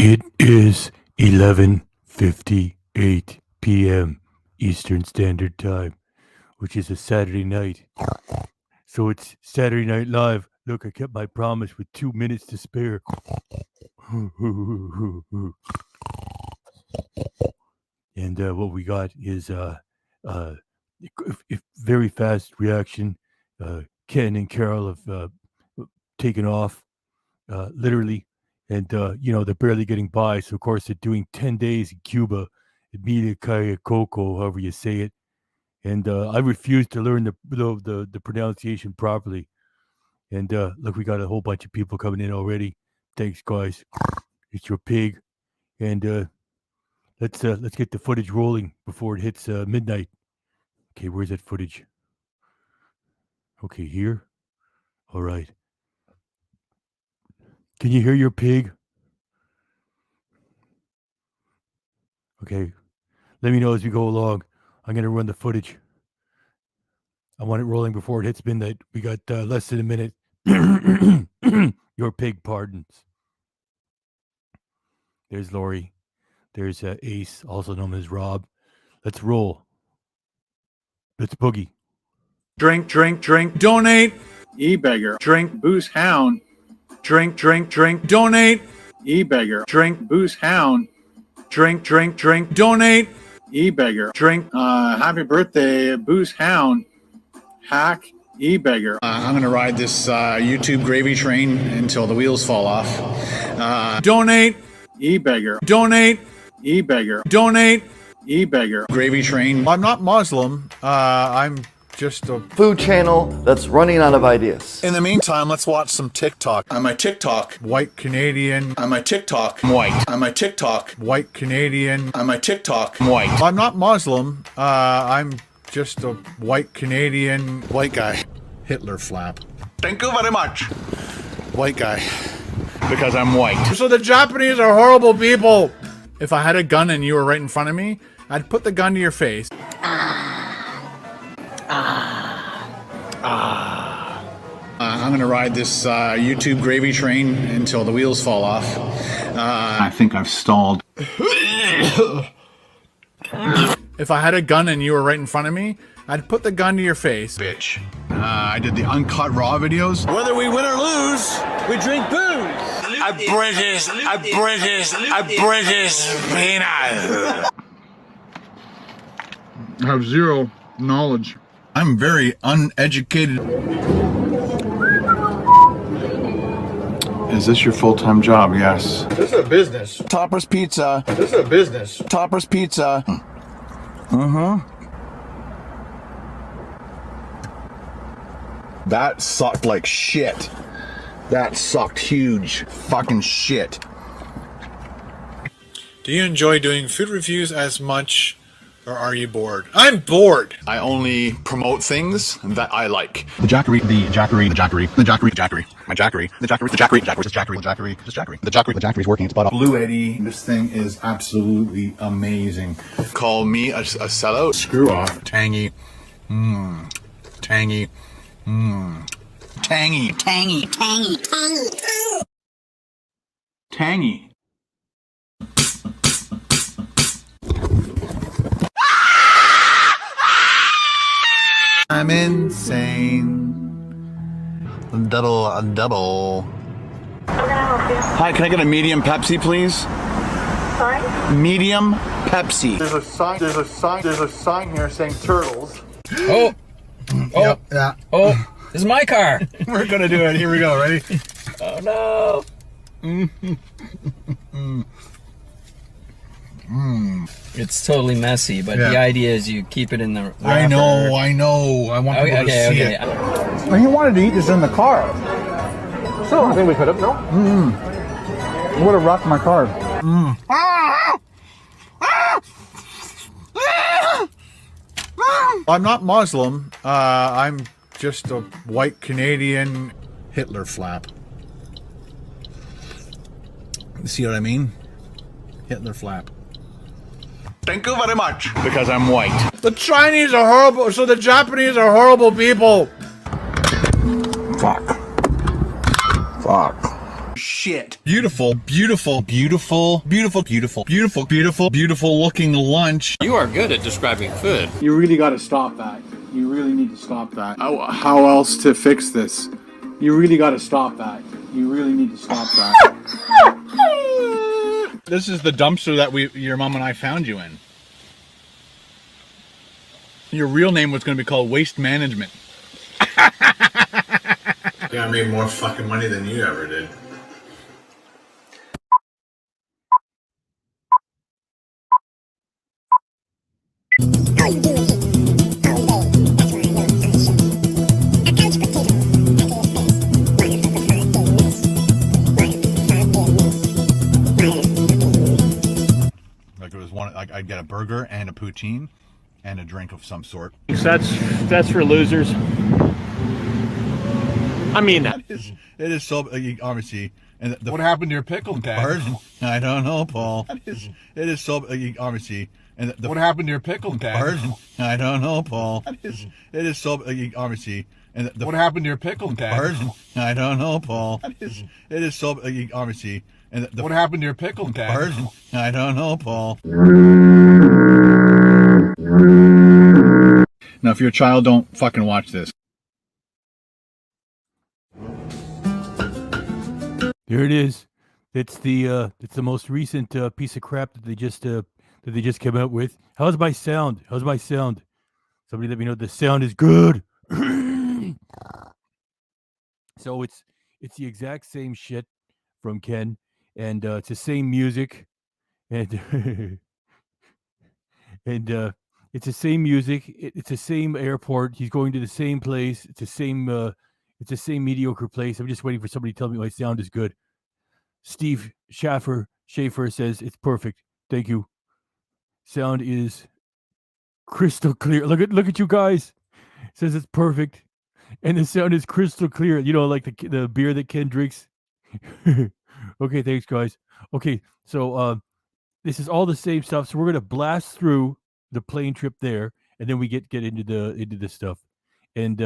It is 11:58 p.m. Eastern Standard Time, which is a Saturday night. So it's Saturday Night Live. Look, I kept my promise with 2 minutes to spare. And what we got is very fast reaction. Ken and Carol have taken off, literally. And, they're barely getting by. So, of course, they're doing 10 days in Cuba, Emilia Calle Coco, however you say it. And I refuse to learn the pronunciation properly. And look, we got a whole bunch of people coming in already. Thanks, guys. It's your pig. And let's get the footage rolling before it hits midnight. Okay, where's that footage? Okay, here. All right. Can you hear your pig? Okay. Let me know as we go along. I'm going to run the footage. I want it rolling before it hits midnight. We got less than a minute. Your pig pardons. There's Lori. There's Ace, also known as Rob. Let's roll. Let's boogie. Drink, drink, drink, donate. E-beggar. Drink, booze, hound. Drink, drink, drink, donate. E-beggar. Drink, booze, hound. Drink, drink, drink, donate. E-beggar. Drink, happy birthday, booze, hound. Hack, e-beggar. I'm going to ride this YouTube gravy train until the wheels fall off. Donate. E-beggar. Donate. E-beggar. Donate. E-beggar. Gravy train. I'm not Muslim. I'm just a food channel that's running out of ideas. In the meantime, let's watch some TikTok. On my TikTok. White Canadian. On my TikTok. I'm white. On my TikTok. White Canadian. On my TikTok. I'm white. I'm not Muslim. I'm just a white Canadian. White guy. Hitler flap. Thank you very much. White guy. Because I'm white. So the Japanese are horrible people. If I had a gun and you were right in front of me, I'd put the gun to your face. I'm going to ride this YouTube gravy train until the wheels fall off. I think I've stalled. If I had a gun and you were right in front of me, I'd put the gun to your face. Bitch. I did the uncut raw videos. Whether we win or lose, we drink booze. A British peanut. I have zero knowledge. I'm very uneducated. Is this your full-time job? Yes. This is a business. Topper's Pizza. This is a business. Topper's Pizza. That sucked like shit. That sucked huge fucking shit. Do you enjoy doing food reviews as much, or are you bored? I'm bored. I only promote things that I like. The Jackery, the Jackery, the Jackery, the Jackery, Jackery, my Jackery, the Jackery, the Jackery, Jackery, the Jackery, the Jackery, the Jackery, the Jackery, the Jackery's working its butt off. Blue Eddie, this thing is absolutely amazing. Call me a sellout. Screw off. Tangy. Tangy. Tangy. Tangy, tangy, tangy, tangy. Tangy. I'm insane. Double. Hi, can I get a medium Pepsi, please? Sorry? Medium Pepsi. There's a sign here saying turtles. Oh, Yep, yeah. oh, this is my car. We're gonna do it. Here we go. Ready? Oh no. It's totally messy, but the idea is you keep it in the wrapper. I know. I want people to see it. Well, he wanted to eat this in the car. So I think we could have, no? It would have rocked my car. I'm not Muslim. I'm just a white Canadian Hitler flap. See what I mean? Hitler flap. Thank you very much. Because I'm white. The Chinese are horrible, so the Japanese are horrible people. Fuck. Shit. beautiful, beautiful, beautiful, beautiful, beautiful, beautiful, beautiful, beautiful looking lunch. You are good at describing food. You really got to stop that. You really need to stop that. How else to fix this? You really got to stop that. You really need to stop that. This is the dumpster that your mom and I found you in. Your real name was going to be called Waste Management. Yeah, I made more fucking money than you ever did. Like it was one, like I'd get a burger and a poutine and a drink of some sort. That's for losers. I mean, it is so obviously. And what happened to your pickle, Dad? I don't know, Paul. It is so obviously. And what happened to your pickle, Dad? I don't know, Paul. It is so obviously. And what happened to your pickle, Dad? I don't know, Paul. It is so obviously. And what happened to your pickle, Dad? I don't know, Paul. Now, if you're a child, don't fucking watch this. There it is. It's the most recent piece of crap that they just came out with. How's my sound? Somebody let me know the sound is good. So it's the exact same shit from Ken, and it's the same music, and and it's the same music. It's the same airport. He's going to the same place. It's the same mediocre place. I'm just waiting for somebody to tell me my sound is good. Steve Schaefer says it's perfect. Thank you. Sound is crystal clear. Look at you guys. Says it's perfect, and the sound is crystal clear. You know, like the beer that Ken drinks. Okay, thanks, guys. Okay, so this is all the same stuff. So we're gonna blast through the plane trip there, and then we get into the stuff. And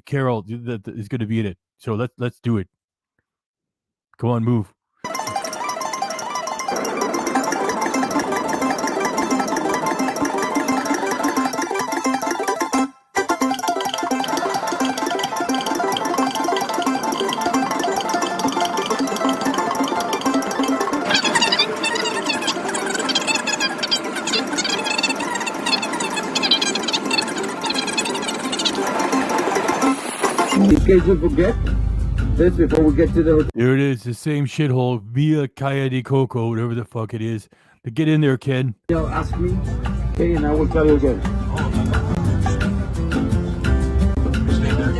Carol is going to be in it. So let's do it. Come on, move. In case we forget this before we get to the hotel. There it is, the same shithole, Via Calle de Coco, whatever the fuck it is. But get in there, Ken. Ask me, okay, and I will tell you again.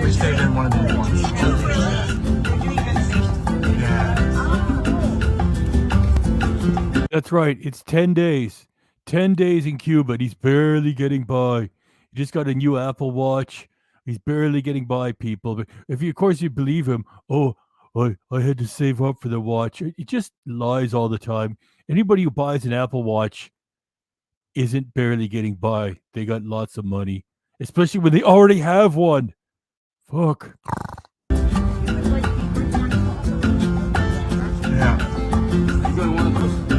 We stayed in one of these ones. Yeah. That's right, it's 10 days. 10 days in Cuba, and he's barely getting by. He just got a new Apple Watch. He's barely getting by, people. But if you, of course, you believe him, oh, I had to save up for the watch. He just lies all the time. Anybody who buys an Apple Watch isn't barely getting by. They got lots of money, especially when they already have one. Fuck. Yeah.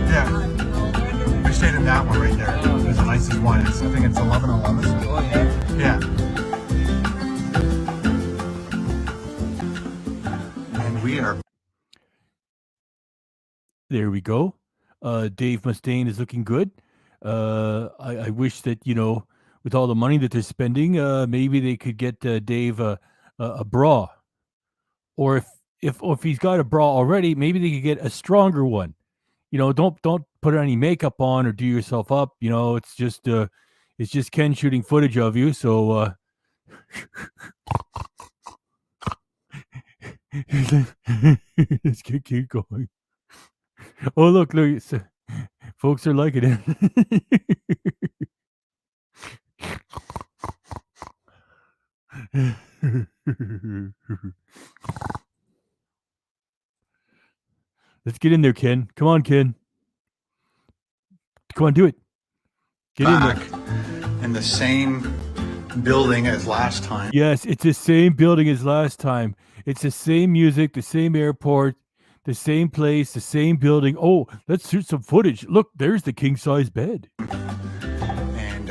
Yeah. We stayed in that one right there. It was the nicest one. I think it's 1111. Oh, yeah. Yeah. We are. There we go. Dave Mustaine is looking good. I wish that, you know, with all the money that they're spending, maybe they could get Dave a bra, or if he's got a bra already, maybe they could get a stronger one. You know, don't put any makeup on or do yourself up. You know, it's just Ken shooting footage of you. So. Let's keep going. Oh, look, folks are liking it. Let's get in there, Ken. Come on, Ken. Come on, do it. Get in there. In the same building as last time. Yes, it's the same building as last time. It's the same music, the same airport, the same place, the same building. Oh, let's shoot some footage. Look, there's the king size bed. And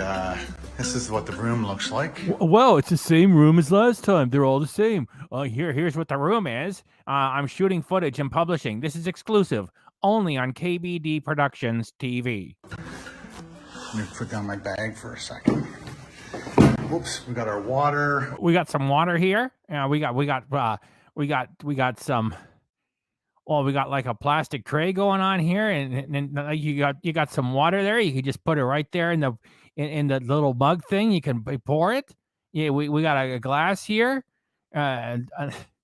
this is what the room looks like. Wow, it's the same room as last time. They're all the same. Here's what the room is. I'm shooting footage and publishing. This is exclusive, only on KBD Productions TV. Let me put down my bag for a second. Whoops, we got our water. We got some water here. We got some. Well, we got like a plastic tray going on here, and you got some water there. You can just put it right there in the little mug thing. You can pour it. Yeah, we got a glass here. What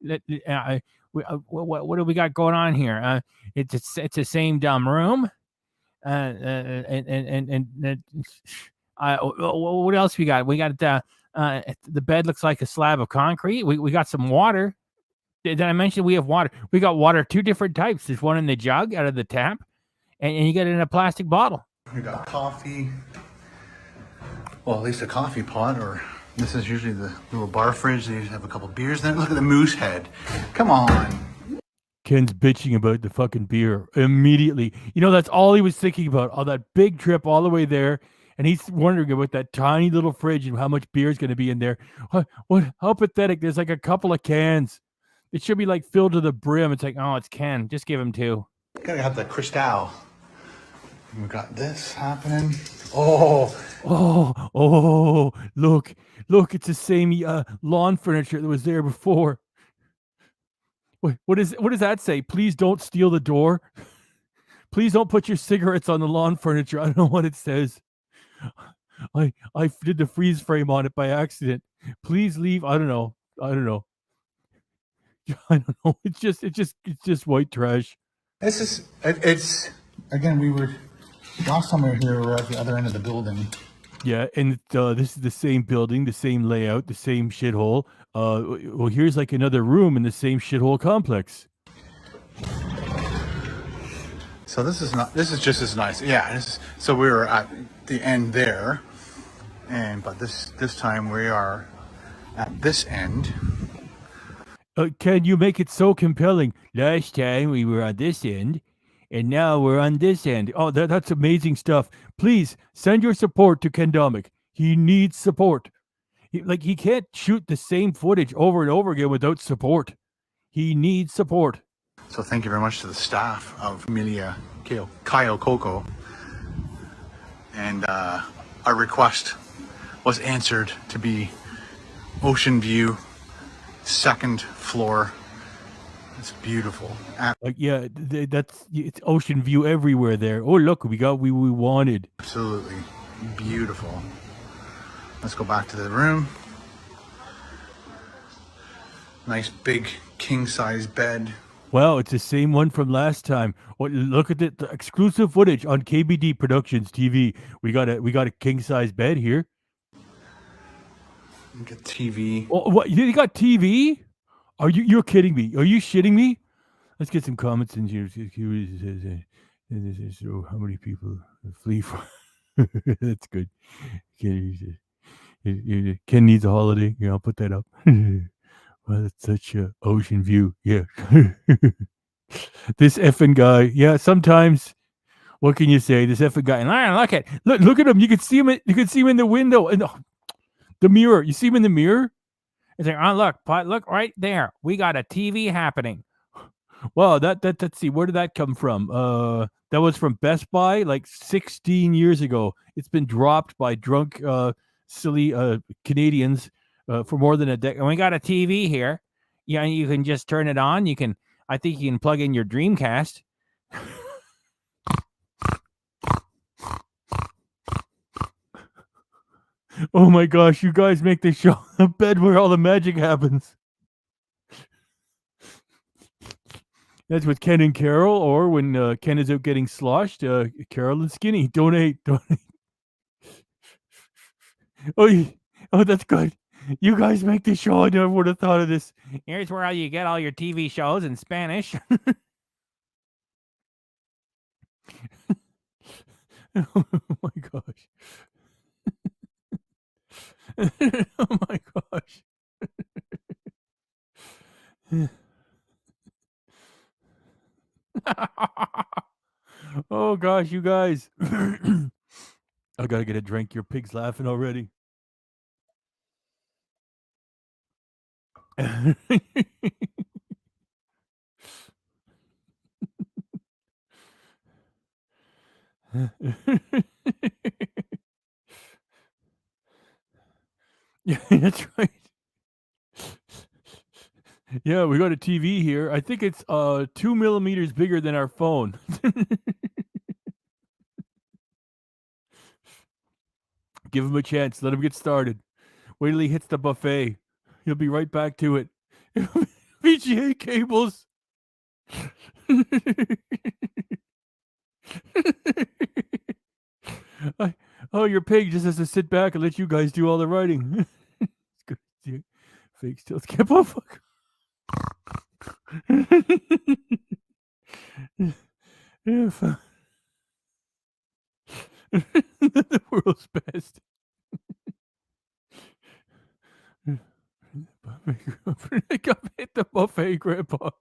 do we got going on here? It's the same dumb room. What else we got? We got the bed looks like a slab of concrete. We got some water. Did I mention we have water? We got water, 2 different types. There's one in the jug out of the tap, and you get it in a plastic bottle. We got coffee. Well, at least a coffee pot, or this is usually the little bar fridge. They usually have a couple beers in there. Look at the moose head. Come on. Ken's bitching about the fucking beer immediately. You know, that's all he was thinking about. All that big trip all the way there. And he's wondering about that tiny little fridge and how much beer is going to be in there. How pathetic. There's like a couple of cans. It should be like filled to the brim. It's like, oh, it's Ken. Just give him 2. Gotta have the Cristal. We got this happening. Oh, look, it's the same lawn furniture that was there before. Wait, what does that say? Please don't steal the door. Please don't put your cigarettes on the lawn furniture. I don't know what it says. I did the freeze frame on it by accident. Please leave. I don't know. I don't know. It's just white trash. it's again, last time we were here, we were at the other end of the building. Yeah, and this is the same building, the same layout, the same shithole. Well, here's like another room in the same shithole complex. So this is just as nice. Yeah, so we were at the end there, but this time we are at this end. Can you make it so compelling? Last time we were on this end, and now we're on this end. Oh, that's amazing stuff. Please send your support to Ken Domik. He needs support. He can't shoot the same footage over and over again without support. He needs support. So thank you very much to the staff of Emilia Kayo Coco. And our request was answered to be ocean view, 2nd floor. It's beautiful. It's ocean view everywhere there. Oh, look, we got we wanted. Absolutely beautiful. Let's go back to the room. Nice big king size bed. Wow, it's the same one from last time. Oh, look at the exclusive footage on KBD Productions TV. We got a king size bed here. Look at TV. Oh, what? You got TV? You're kidding me? Are you shitting me? Let's get some comments in here. So how many people flee from? That's good. Ken needs a holiday. Yeah, I'll put that up. Well, it's such a ocean view. Yeah. This effing guy. Yeah, sometimes. What can you say? This effing guy. And look at him. You can see him. You can see him in the window and the mirror. You see him in the mirror. It's like, oh, look right there. We got a TV happening. Well, let's see. Where did that come from? That was from Best Buy like 16 years ago. It's been dropped by drunk, silly Canadians for more than a decade. And we got a TV here. Yeah, you can just turn it on. I think you can plug in your Dreamcast. Oh my gosh, you guys make the show a bed where all the magic happens. That's with Ken and Carol, or when Ken is out getting sloshed, Carol and Skinny. Donate. Oh, that's good. You guys make the show. I never would have thought of this. Here's where you get all your TV shows in Spanish. Oh my gosh. Oh my gosh. Oh gosh, you guys. I gotta get a drink. Your pig's laughing already. Yeah, that's right. Yeah, we got a TV here. I think it's 2 millimeters bigger than our phone. Give him a chance. Let him get started. Wait till he hits the buffet. He'll be right back to it. VGA cables. Oh, your pig just has to sit back and let you guys do all the writing. Fake still skip. Oh, fuck. The world's best. Come hit the buffet, Grandpa.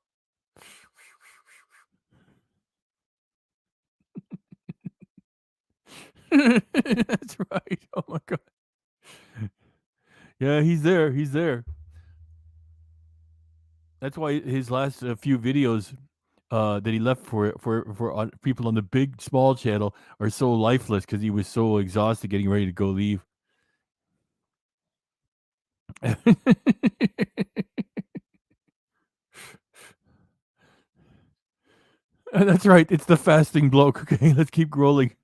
That's right. Oh my god. Yeah, he's there. He's there. That's why his last few videos that he left for people on the big small channel are so lifeless because he was so exhausted getting ready to go leave. That's right. It's the fasting bloke. Okay, let's keep rolling.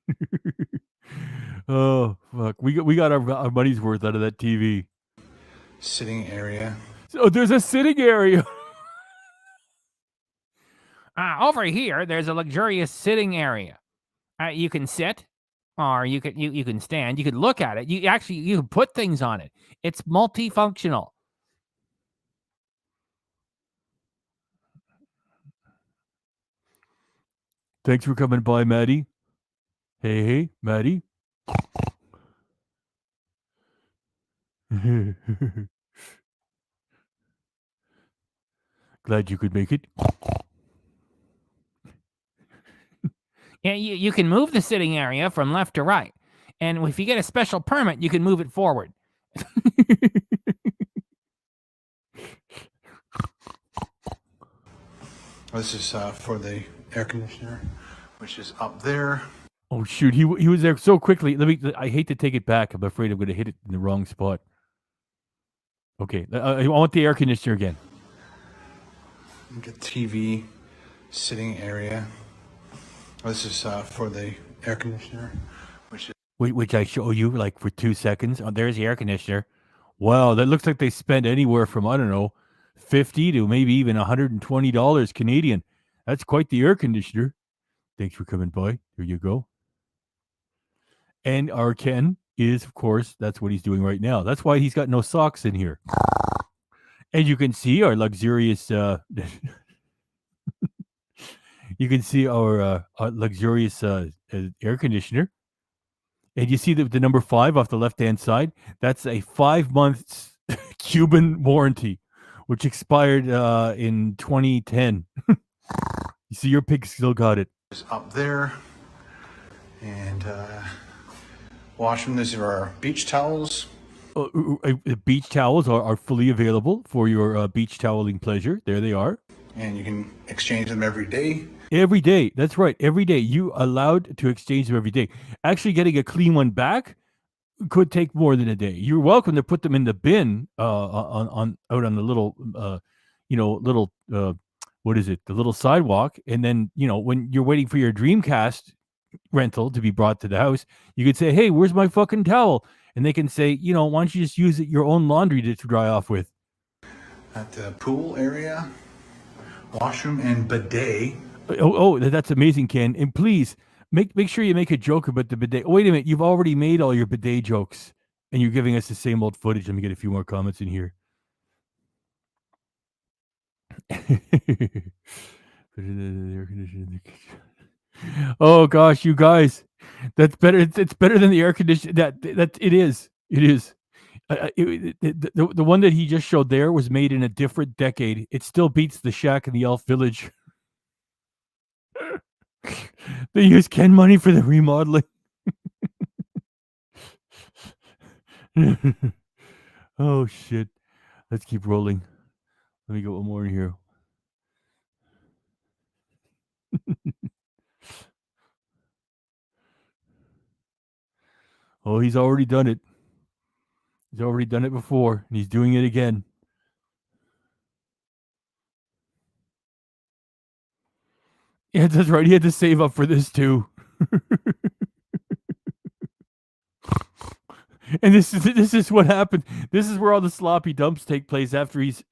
Oh fuck, we got our money's worth out of that TV. Sitting area. So there's a sitting area. Over here, there's a luxurious sitting area. You can sit, or you can stand. You can look at it. You can put things on it. It's multifunctional. Thanks for coming by, Maddie. Hey, Maddie. Glad you could make it. Yeah, you can move the sitting area from left to right. And if you get a special permit, you can move it forward. This is for the air conditioner, which is up there. Oh shoot, he was there so quickly. I hate to take it back. I'm afraid I'm going to hit it in the wrong spot. Okay, I want the air conditioner again. The TV sitting area. This is for the air conditioner, which I show you like for 2 seconds. Oh, there's the air conditioner. Wow, that looks like they spent anywhere from, I don't know, $50 to maybe even $120 Canadian. That's quite the air conditioner. Thanks for coming by. There you go. And our Ken is, of course, that's what he's doing right now. That's why he's got no socks in here. And you can see our luxurious you can see our luxurious air conditioner. And you see the number 5 off the left-hand side? That's a 5-month Cuban warranty, which expired in 2010. You see, your pig still got it. It's up there. And washroom, these are our beach towels. Beach towels are fully available for your beach toweling pleasure. There they are. And you can exchange them every day. Every day. That's right. Every day. You allowed to exchange them every day. Actually, getting a clean one back could take more than a day. You're welcome to put them in the bin out on the little, what is it? The little sidewalk. And then, when you're waiting for your Dreamcast rental to be brought to the house, you could say, hey, where's my fucking towel? And they can say, why don't you just use your own laundry to dry off with? At the pool area, washroom and bidet. Oh, that's amazing, Ken. And please make sure you make a joke about the bidet. Oh, wait a minute, you've already made all your bidet jokes, and you're giving us the same old footage. Let me get a few more comments in here. Oh gosh, you guys, that's better. It's better than the air conditioner. That it is. It is. The one that he just showed there was made in a different decade. It still beats the shack in the Elf Village. They use Ken money for the remodeling. Oh shit. Let's keep rolling. Let me get one more in here. Oh, he's already done it. He's already done it before, and he's doing it again. Yeah, that's right. He had to save up for this too. And this is what happened. This is where all the sloppy dumps take place after he's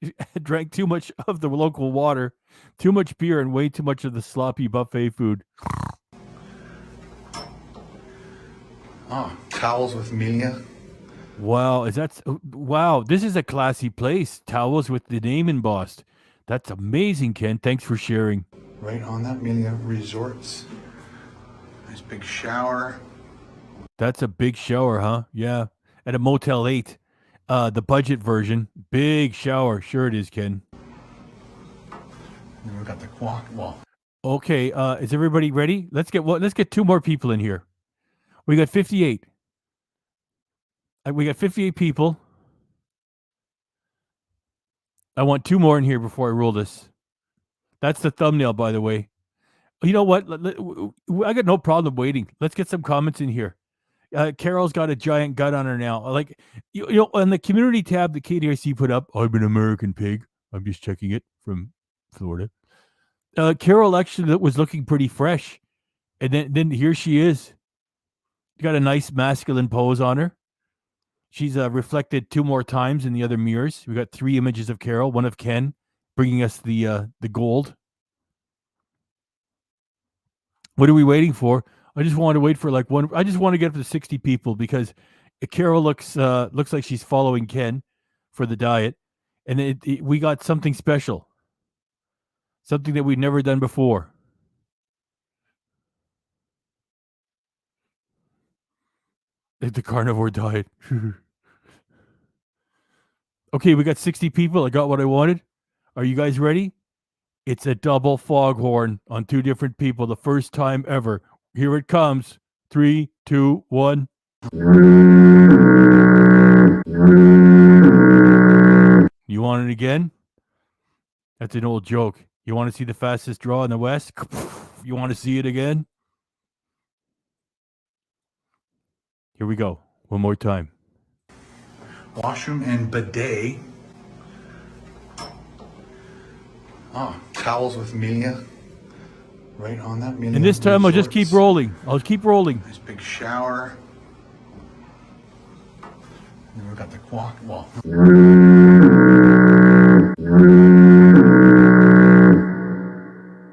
drank too much of the local water, too much beer, and way too much of the sloppy buffet food. Oh, towels with Amelia. Wow, wow? This is a classy place. Towels with the name embossed. That's amazing, Ken. Thanks for sharing. Right on that Amelia Resorts. Nice big shower. That's a big shower, huh? Yeah. At a Motel 8. The budget version. Big shower. Sure it is, Ken. And we've got the quack wall. Okay, is everybody ready? Let's get 2 more people in here. We got 58. We got 58 people. I want 2 more in here before I roll this. That's the thumbnail, by the way. You know what? I got no problem waiting. Let's get some comments in here. Carol's got a giant gut on her now. Like, you know, on the community tab that KDRC put up, I'm an American pig. I'm just checking it from Florida. Carol actually was looking pretty fresh. And then here she is. Got a nice masculine pose on her. She's reflected 2 more times in the other mirrors. We got 3 images of Carol, 1 of Ken, bringing us the gold. What are we waiting for? I just want to wait for like 1. I just want to get up to 60 people because Carol looks like she's following Ken for the diet, and we got something special, something that we've never done before. The carnivore diet. Okay, we got 60 people. I got what I wanted. Are you guys ready? It's a double foghorn on 2 different people. The first time ever. Here it comes. 3, 2, 1. You want it again? That's an old joke. You want to see the fastest draw in the West? You want to see it again? Here we go. One more time. Washroom and bidet. Oh, towels with Amelia. Right on that Amelia. And this time I'll just keep rolling. I'll keep rolling. Nice big shower. And we've got the quack wall.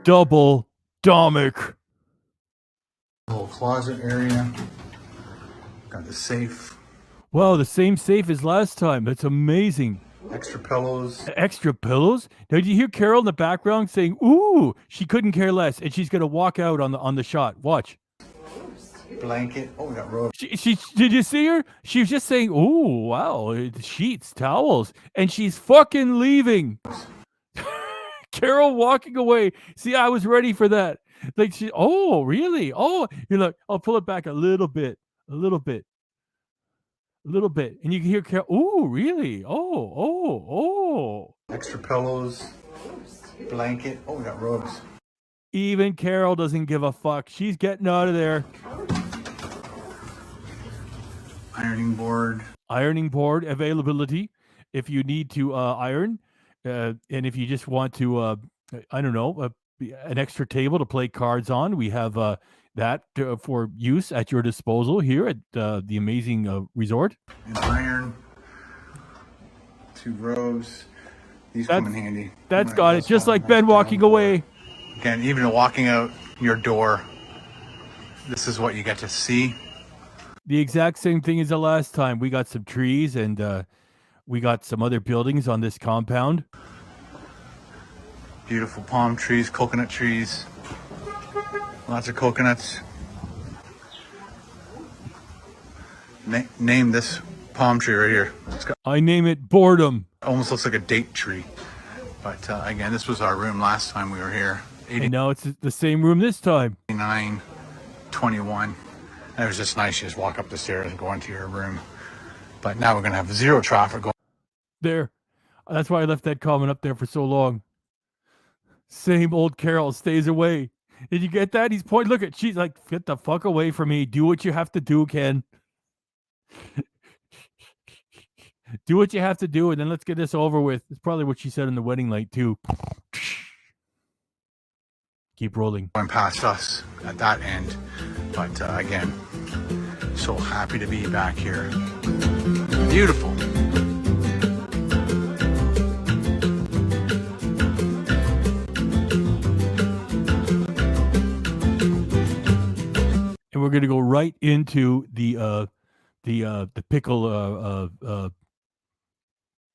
Double Domik. Little closet area. Got the safe. Wow, the same safe as last time. That's amazing. Extra pillows. Extra pillows? Now, did you hear Carol in the background saying, ooh, she couldn't care less, and she's going to walk out on the shot. Watch. Blanket. Oh, we got robes. She did you see her? She was just saying, ooh, wow, sheets, towels, and she's fucking leaving. Carol walking away. See, I was ready for that. Like, oh, really? Oh, you're like, I'll pull it back a little bit. And you can hear Carol, ooh, really? Oh. Extra pillows. Blanket. Oh, we got robes. Even Carol doesn't give a fuck. She's getting out of there. Ironing board availability if you need to iron. And if you just want to, I don't know, an extra table to play cards on, we have that for use at your disposal here at the amazing resort. An iron, 2 robes. These come in handy. That's got it. Just like Ben walking away. Again, even walking out your door, this is what you get to see. The exact same thing as the last time. We got some trees and we got some other buildings on this compound. Beautiful palm trees, coconut trees. Lots of coconuts. Name this palm tree right here. I name it boredom. Almost looks like a date tree. But again, this was our room last time we were here. And now it's the same room this time. 89 21. And it was just nice. You just walk up the stairs and go into your room. But now we're going to have zero traffic going. There. That's why I left that comment up there for so long. Same old Carol stays away. Did you get that? He's pointing. Look at, she's like, get the fuck away from me. Do what you have to do, Ken. Do what you have to do, and then let's get this over with. It's probably what she said in the wedding night, too. Keep rolling. Going past us at that end. But again, so happy to be back here. Beautiful. And we're going to go right into the pickle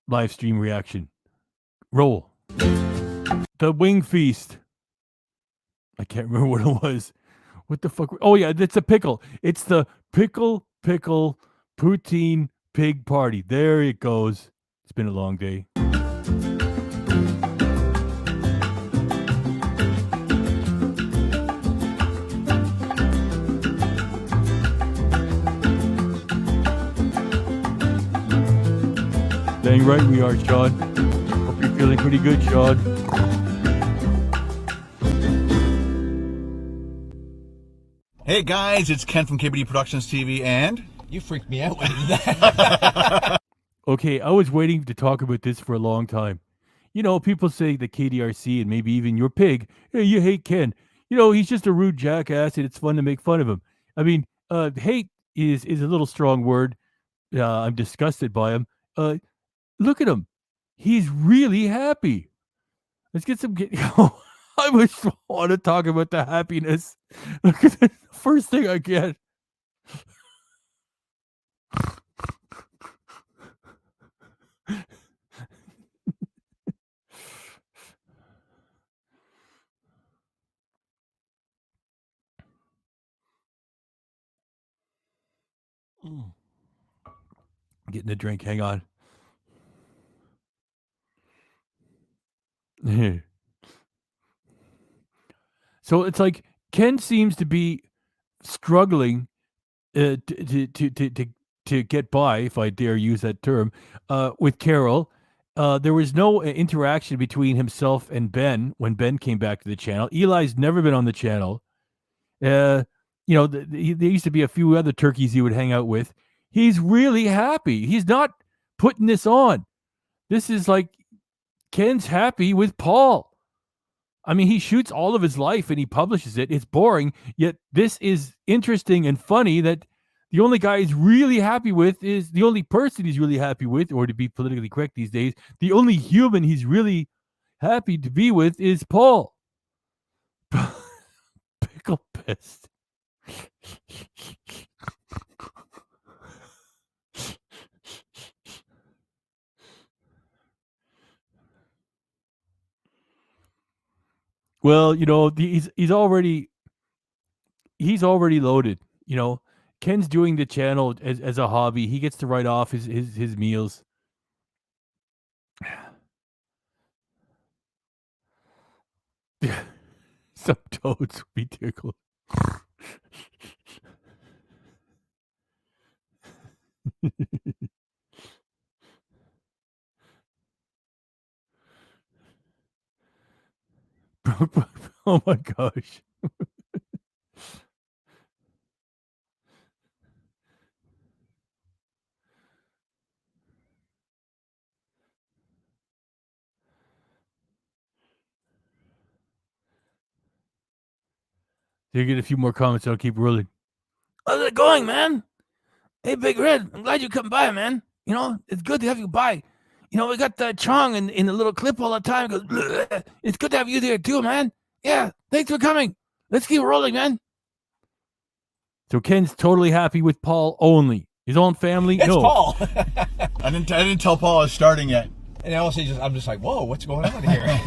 live stream reaction. Roll. The wing feast. I can't remember what it was. What the fuck? Oh yeah, it's a pickle. It's the pickle poutine pig party. There it goes. It's been a long day. Dang right we are, Sean. Hope you're feeling pretty good, Sean. Hey guys, it's Ken from KBD Productions TV, and You freaked me out when you did that. Okay, I was waiting to talk about this for a long time. You know, people say that KDRC and maybe even your pig, hey, you hate Ken. You know, he's just a rude jackass and it's fun to make fun of him. I mean, hate is a little strong word. I'm disgusted by him. Look at him. He's really happy. Let's get some... I just want to talk about the happiness. Look at the first thing I get. Getting a drink. Hang on. So it's like Ken seems to be struggling to get by, if I dare use that term, with Carol. There was no interaction between himself and Ben when Ben came back to the channel. Eli's never been on the channel. You know, there used to be a few other turkeys he would hang out with. He's really happy. He's not putting this on. This is like Ken's happy with Paul. I mean, he shoots all of his life and he publishes it. It's boring, yet this is interesting and funny that the only guy he's really happy with is the only person he's really happy with, or to be politically correct these days, the only human he's really happy to be with is Paul. Pickle pest. Well, you know, he's already loaded. You know, Ken's doing the channel as a hobby. He gets to write off his meals. Some toads would be tickled. Oh my gosh. You get a few more comments, I'll keep rolling. How's it going, man? Hey, Big Red, I'm glad you come by, man. You know, it's good to have you by. You know, we got Chong in the little clip all the time. It goes, bleh. It's good to have you there too, man. Yeah, thanks for coming. Let's keep rolling, man. So Ken's totally happy with Paul only. His own family, It's no. Paul. I didn't tell Paul I was starting yet. And also, I'm just like, whoa, what's going on here?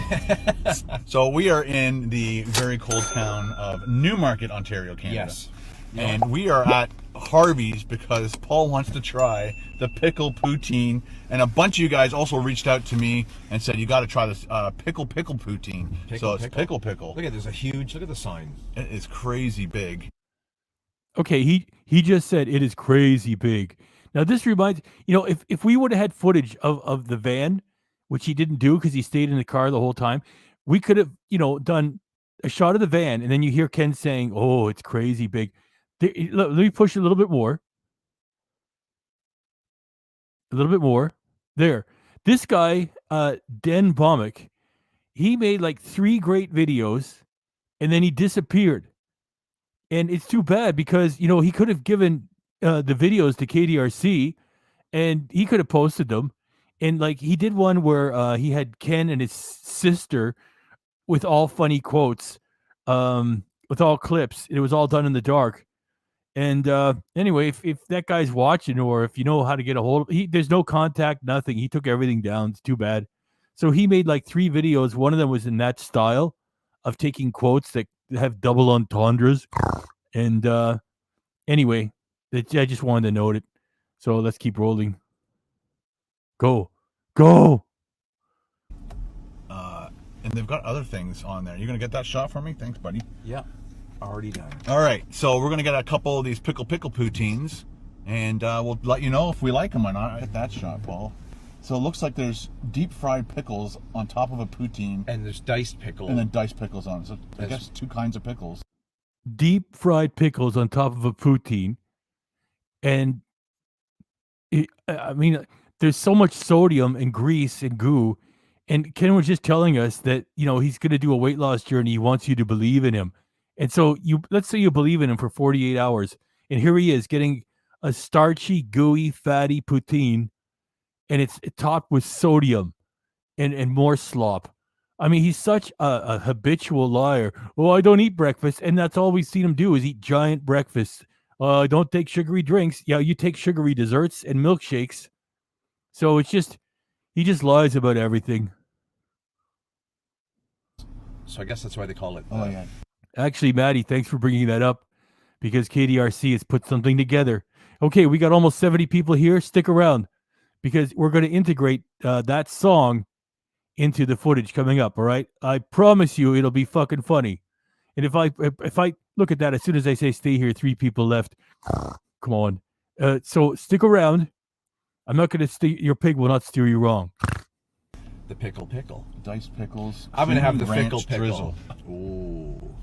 So we are in the very cold town of Newmarket, Ontario, Canada. Yes. And we are at Harvey's because Paul wants to try the pickle poutine. And a bunch of you guys also reached out to me and said, you got to try this pickle poutine. So it's pickle. Look at there's a huge, look at the sign. It's crazy big. Okay, he just said it is crazy big. Now this reminds if we would have had footage of the van, which he didn't do because he stayed in the car the whole time, we could have done a shot of the van, and then you hear Ken saying, "Oh, it's crazy big." Let me push a little bit more. A little bit more. There. This guy, Domik, he made like 3 great videos, and then he disappeared. And it's too bad because, he could have given the videos to KDRC, and he could have posted them. And like he did one where he had Ken and his sister with all funny quotes, with all clips. It was all done in the dark. And anyway, if that guy's watching, or if you know how to get a hold of, there's no contact, nothing. He took everything down. It's too bad. So he made like 3 videos. One of them was in that style of taking quotes that have double entendres. And anyway, I just wanted to note it. So let's keep rolling. Go. And they've got other things on there. You're going to get that shot for me? Thanks, buddy. Yeah, already done. All right, so we're going to get a couple of these pickle poutines, and we'll let you know if we like them or not. Get that shot, Paul. So it looks like there's deep fried pickles on top of a poutine. And there's diced pickles. And then diced pickles on it. So I guess 2 kinds of pickles. Deep fried pickles on top of a poutine. And there's so much sodium and grease and goo. And Ken was just telling us that, he's going to do a weight loss journey. He wants you to believe in him. And so let's say you believe in him for 48 hours. And here he is getting a starchy, gooey, fatty poutine. And it's topped with sodium and more slop. I mean, he's such a habitual liar. Oh, I don't eat breakfast. And that's all we've seen him do is eat giant breakfasts. I don't take sugary drinks. Yeah, you take sugary desserts and milkshakes. So it's just, he just lies about everything. So I guess that's why they call it. Oh, yeah. Actually, Maddie, thanks for bringing that up because KDRC has put something together. Okay, we got almost 70 people here. Stick around because we're going to integrate that song into the footage coming up, all right? I promise you it'll be fucking funny. And if I look at that, as soon as I say stay here, 3 people left. Come on. So stick around. I'm not going to steer, your pig will not steer you wrong. The pickle. Diced pickles. I'm going to have the ranch pickle. drizzle. Ooh.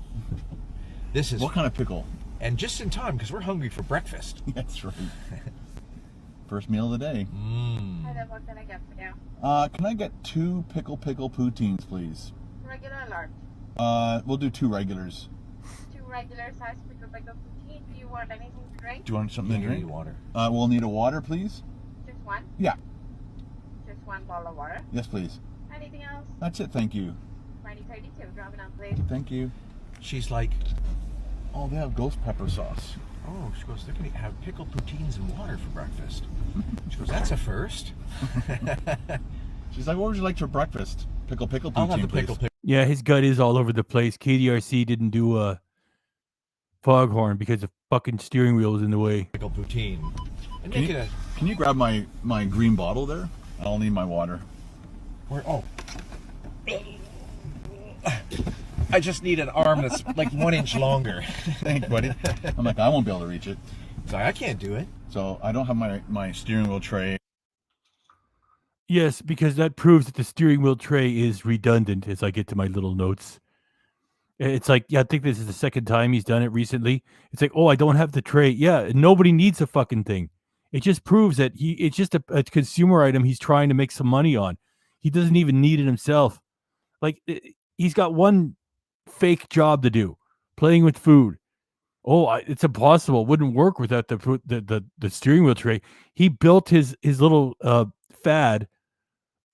This is... What kind of pickle? And just in time, because we're hungry for breakfast. That's right. First meal of the day. Hi there, what can I get for you? Can I get 2 pickle poutines, please? Regular or large? We'll do 2 regulars. 2 regular size pickle poutine. Do you want anything to drink? Do you want something to drink? Water. We'll need a water, please. Just one? Yeah. Just 1 bottle of water? Yes, please. Anything else? That's it, thank you. 2032, drop it on please. Thank you. She's like, oh, they have ghost pepper sauce. oh, she goes, they're going to have pickled poutines and water for breakfast. She goes, that's a first. She's like, what would you like for breakfast? Pickle poutine, I'll have the please. pickle. Yeah, his gut is all over the place. KDRC didn't do a foghorn because the fucking steering wheel was in the way. Pickle poutine. And Can make you, it can you grab my green bottle there? I'll need my water. where, oh. I just need an arm that's like 1 inch longer. Thanks, buddy. I'm like, I won't be able to reach it. Sorry, I can't do it. So I don't have my steering wheel tray. Yes, because that proves that the steering wheel tray is redundant as I get to my little notes. It's like, yeah, I think this is the 2nd time he's done it recently. It's like, oh, I don't have the tray. Yeah, nobody needs a fucking thing. It just proves that it's just a consumer item he's trying to make some money on. He doesn't even need it himself. Like, he's got one fake job to do, playing with food. Oh, it's impossible. It wouldn't work without the steering wheel tray. He built his little fad,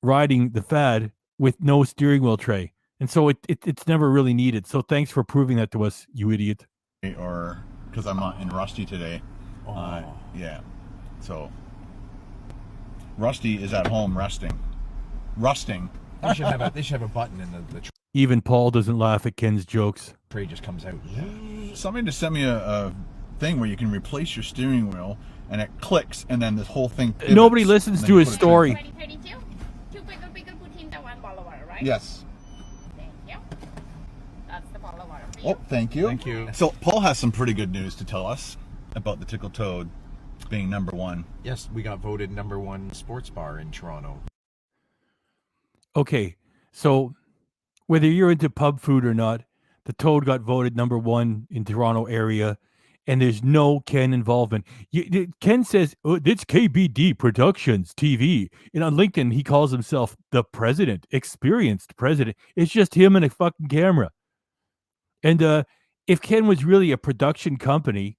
riding the fad with no steering wheel tray. And so it's never really needed. So thanks for proving that to us, you idiot. Or because I'm in Rusty today. Yeah. So Rusty is at home resting. Rusting. They should have a button in the Even Paul doesn't laugh at Ken's jokes. tray just comes out. Somebody just sent me a thing where you can replace your steering wheel and it clicks and then this whole thing pivots, Nobody listens to his story. 2032, 2 pickle poutine and 1 bottle of water, right? Yes. Thank you. That's the bottle of water for you. Oh, thank you. Thank you. So Paul has some pretty good news to tell us. about the Tickle Toad being number one. Yes, we got voted #1 sports bar in Toronto. Okay, so whether you're into pub food or not, the Toad got voted #1 in Toronto area, and there's no Ken involvement. Ken says, oh, it's KBD Productions TV. And on LinkedIn, he calls himself the president, experienced president. It's just him and a fucking camera. And if Ken was really a production company,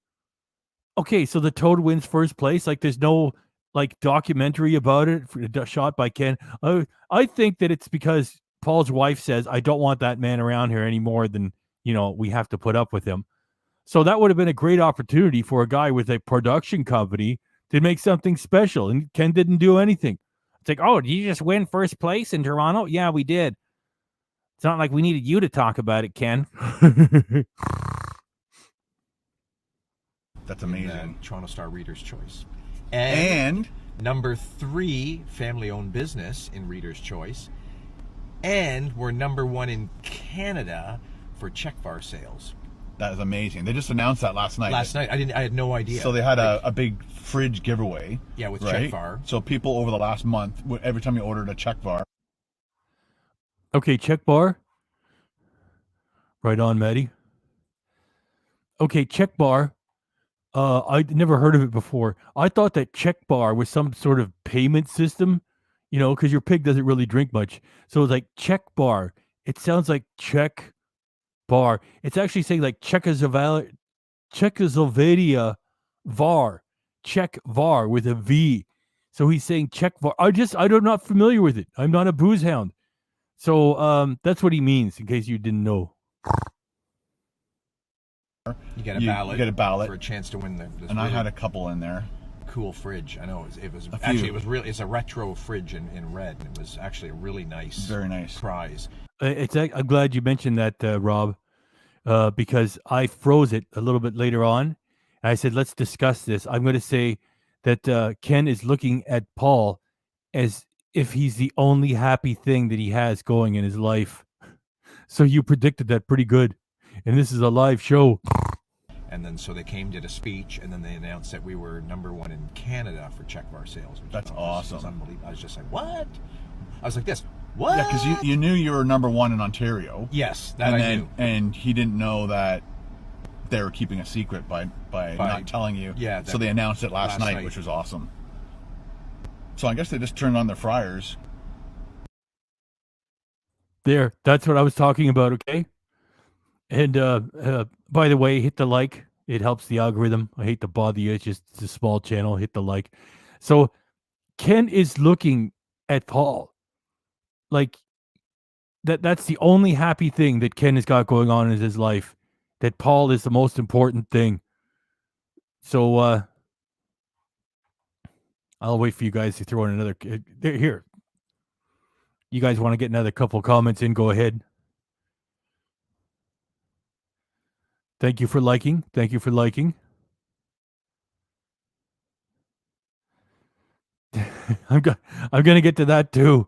okay, so the Toad wins first place. Like, there's no like documentary about it shot by Ken. I think that it's because Paul's wife says, I don't want that man around here any more than, we have to put up with him. So that would have been a great opportunity for a guy with a production company to make something special. And Ken didn't do anything. It's like, oh, did you just win first place in Toronto? Yeah, we did. It's not like we needed you to talk about it, Ken. That's amazing. Toronto Star Reader's Choice. And #3 family-owned business in Reader's Choice. And we're #1 in Canada for check bar sales. That is amazing. They just announced that last night. I had no idea. So they had a big fridge giveaway. Yeah, with right? check bar. So people over the last month, every time you ordered a check bar. Okay, check bar. Right on, Maddie. Okay, check bar. I'd never heard of it before. I thought that check bar was some sort of payment system, because your pig doesn't really drink much. So it's like check bar. It sounds like check bar. It's actually saying like Czechoslovakia VAR, Czech VAR with a V. So he's saying check VAR. I'm not familiar with it. I'm not a booze hound. So that's what he means, in case you didn't know. You get a ballot. You get a ballot for a chance to win this. And really I had a couple in there. Cool fridge. I know it was A actually few. it was really it's a retro fridge in red. And it was actually a really nice, Very nice prize. I'm glad you mentioned that, Rob, because I froze it a little bit later on. I said, let's discuss this. I'm going to say that Ken is looking at Paul as if he's the only happy thing that he has going in his life. So you predicted that pretty good. And this is a live show. And then so they did a speech, and then they announced that we were #1 in Canada for check bar sales. Which That's was awesome. unbelievable. I was just like, what? I was like this. What? Yeah, because you knew you were #1 in Ontario. Yes, that I knew. And he didn't know that they were keeping a secret by not telling you. Yeah. So they announced it last night, which was awesome. So I guess they just turned on their fryers. There, that's what I was talking about, okay? And by the way, hit the like. It helps the algorithm. I hate to bother you. It's just a small channel. Hit the like. So Ken is looking at Paul. Like, that's the only happy thing that Ken has got going on in his life. That Paul is the most important thing. So I'll wait for you guys to throw in another. Here. You guys want to get another couple comments in? Go ahead. Thank you for liking. Thank you for liking. I'm gonna get to that too.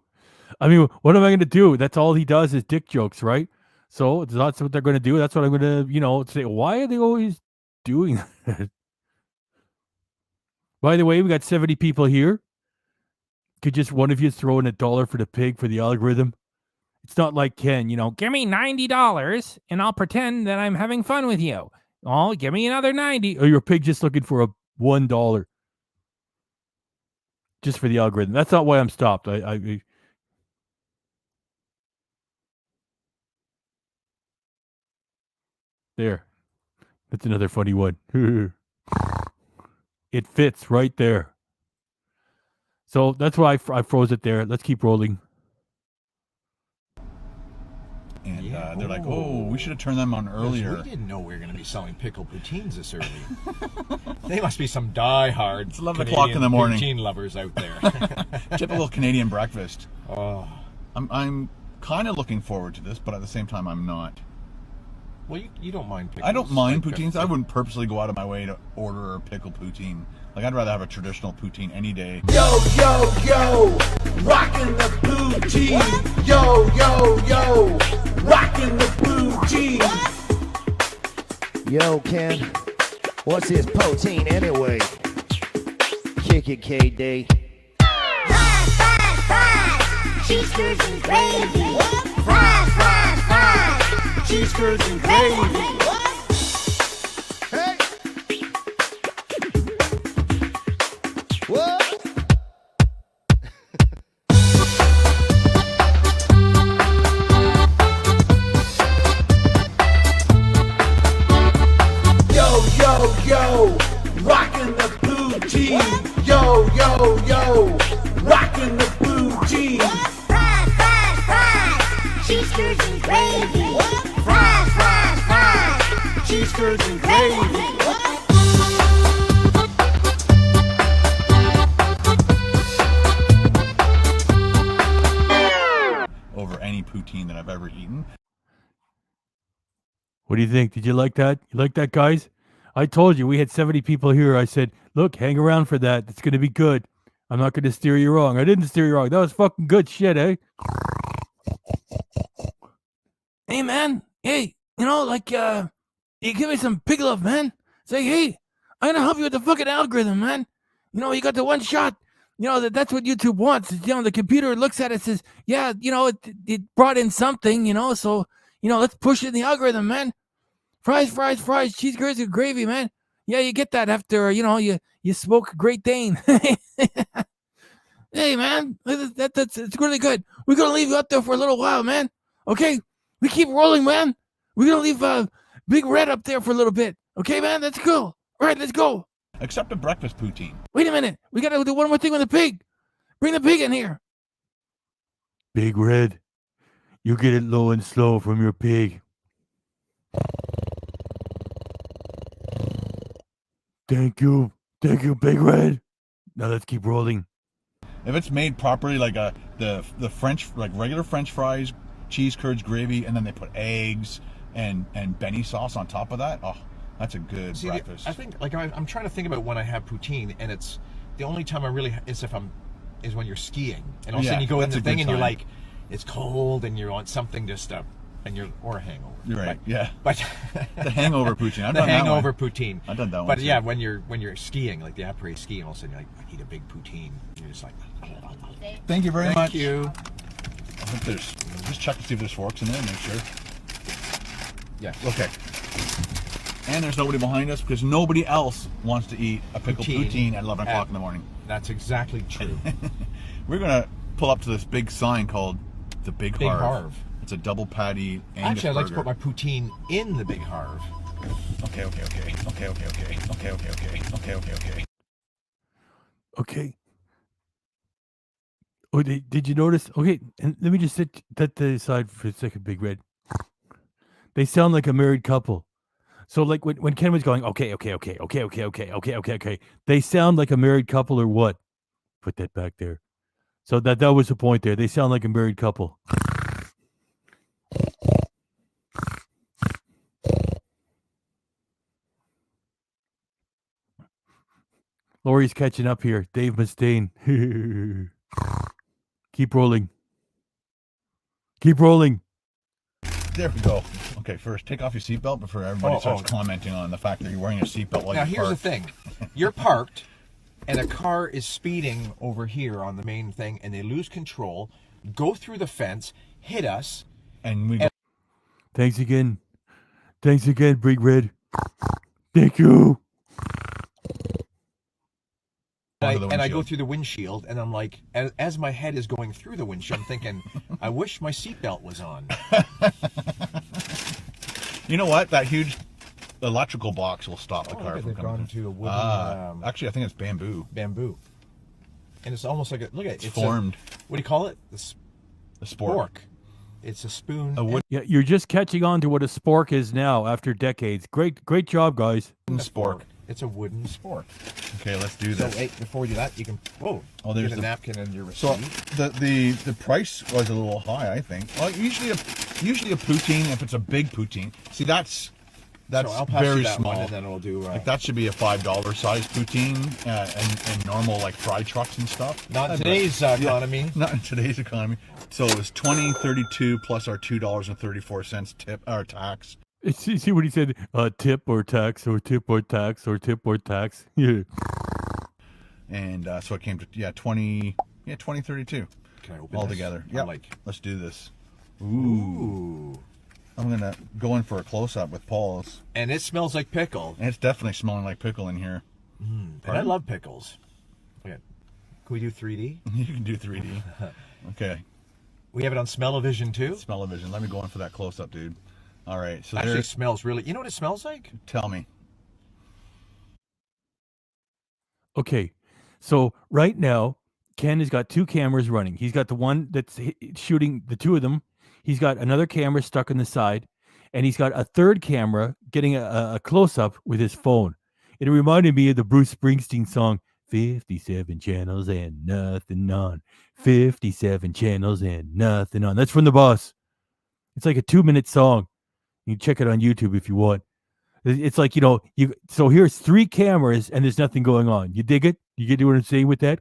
I mean, what am I gonna do? That's all he does is dick jokes, right? So that's what they're gonna do. That's what I'm gonna, say. Why are they always doing that? By the way, we got 70 people here. Could just one of you throw in $1 for the pig for the algorithm? It's not like Ken, give me $90 and I'll pretend that I'm having fun with you. Oh, give me another 90. Or your pig just looking for a $1. Just for the algorithm. That's not why I'm stopped. I There. That's another funny one. It fits right there. So that's why I froze it there. Let's keep rolling. And they're like, oh, we should have turned them on earlier. We didn't know we were going to be selling pickled poutines this early. They must be some die-hard It's 11 o'clock in the morning. poutine lovers out there. Typical Canadian breakfast. Oh. I'm kind of looking forward to this, but at the same time, I'm not. Well, you don't mind pickles. I don't mind poutines. I wouldn't purposely go out of my way to order a pickled poutine. Like, I'd rather have a traditional poutine any day. Yo, yo, yo, rockin' the poutine. Yo, yo, yo, rockin' the poutine. Yo, Ken, What's this poutine anyway? Kick it, KD. Fries, fries, fries. Cheese curds and gravy. Fries, fries, fries. Cheese curds and gravy. Hey! What? Yo, yo, yo, rockin' the poutine. Yo, yo, yo, rockin' the poutine. Fries, fries, fries. Cheese curds and gravy. Fries, fries, fries. Cheese curds and gravy. Over any poutine that I've ever eaten. What do you think? Did you like that? You like that, guys? I told you we had 70 people here. I said, look, hang around for that. It's going to be good. I'm not going to steer you wrong. I didn't steer you wrong. That was fucking good shit, eh? Hey, man. Hey, you know, like, you give me some pig love, man. Say, hey, I'm going to help you with the fucking algorithm, man. You know, you got the one shot. You know, that's what YouTube wants. You know, the computer looks at it and says, yeah, you know, it brought in something, you know, so, you know, let's push it in the algorithm, man. Fries, fries, fries, cheese curds and gravy, man. Yeah, you get that after, you know, you smoke a Great Dane. Hey, man, that's it's really good. We're going to leave you up there for a little while, man. Okay? We keep rolling, man. We're going to leave Big Red up there for a little bit. Okay, man? That's cool. All right, let's go. Except a breakfast poutine. Wait a minute. We got to do one more thing with the pig. Bring the pig in here. Big Red, you get it low and slow from your pig. Thank you. Thank you, Big Red. Now let's keep rolling. If it's made properly, like the French, like regular French fries, cheese curds, gravy, and then they put eggs and Benny sauce on top of that, oh, that's a good breakfast. I think, like, I'm trying to think about when I have poutine, and it's the only time I really is when you're skiing, and all of a sudden you go in the thing and you're like, it's cold, and you want something just or a hangover. You're right. Yeah. But the hangover poutine. I've the done hangover that one. poutine. I've done that one. But too. yeah, when you're skiing, like the après ski, and all of a sudden you're like, I need a big poutine. You're just like, thank you very much. Thank you. I think just check to see if there's forks in there. Make sure. Yeah. Okay. And there's nobody behind us because nobody else wants to eat a pickled poutine at 11 o'clock in the morning. That's exactly true. We're gonna pull up to this big sign called the Big Harv. Harv. It's a double patty Angus Actually, I'd like to burger. put my poutine in the Big Harv. Okay. Okay. Oh, did you notice? Okay, and let me just sit that aside for a second, Big Red. They sound like a married couple. So, like when Ken was going, okay, they sound like a married couple or what? Put that back there. So that was the point there. They sound like a married couple. Lori's catching up here. Dave Mustaine. Keep rolling. Keep rolling. There we go. Okay, first, take off your seatbelt before everybody starts commenting on the fact that you're wearing your seatbelt while now, you're here's parked. the thing. You're parked, and a car is speeding over here on the main thing, and they lose control, go through the fence, hit us, and we go. Thanks again. Thanks again, Big Red. Thank you. And I go through the windshield, and I'm like, as my head is going through the windshield, I'm thinking, I wish my seatbelt was on. You know what? That huge electrical box will stop the car from they've coming gone through. to a wooden, actually, I think it's bamboo. Bamboo. And it's almost like look at it. It's formed. What do you call it? The spork. It's a spoon. Yeah, you're just catching on to what a spork is now after decades. Great job, guys. Spork. It's a wooden spork. Okay, let's do this. So before we do that, you can there's get a napkin and your receipt. So the price was a little high, I think. Well, usually a poutine, if it's a big poutine, see that's I'll pass very you that small. one, and then we'll do like that should be a $5 size poutine, and normal like fry trucks and stuff. Not in today's economy. Not in today's economy. So it was $20.32 plus our $2.34 tip or tax. See what he said? Tip or tax or tip or tax or tip or tax. Yeah. And so it came to 2032 Can I open all this? together. I'm Yeah, like, let's do this. Ooh. I'm gonna go in for a close up with Paul's. and it smells like pickle. And it's definitely smelling like pickle in here. And I love pickles. Okay. Can we do 3D? You can do 3D. Okay. We have it on Smell-O-Vision too. Smell-O-Vision. Let me go in for that close up, dude. All right. So Actually, it there's. smells really. You know what it smells like? Tell me. Okay, so right now, Ken has got two cameras running. He's got the one that's shooting the two of them. He's got another camera stuck on the side, and he's got a third camera getting a close up with his phone. It reminded me of the Bruce Springsteen song, 57 channels and nothing on. 57 channels and nothing on. That's from the boss. It's like a 2-minute song. You can check it on YouTube if you want. It's like, so here's 3 cameras and there's nothing going on. You dig it? You get what I'm saying with that?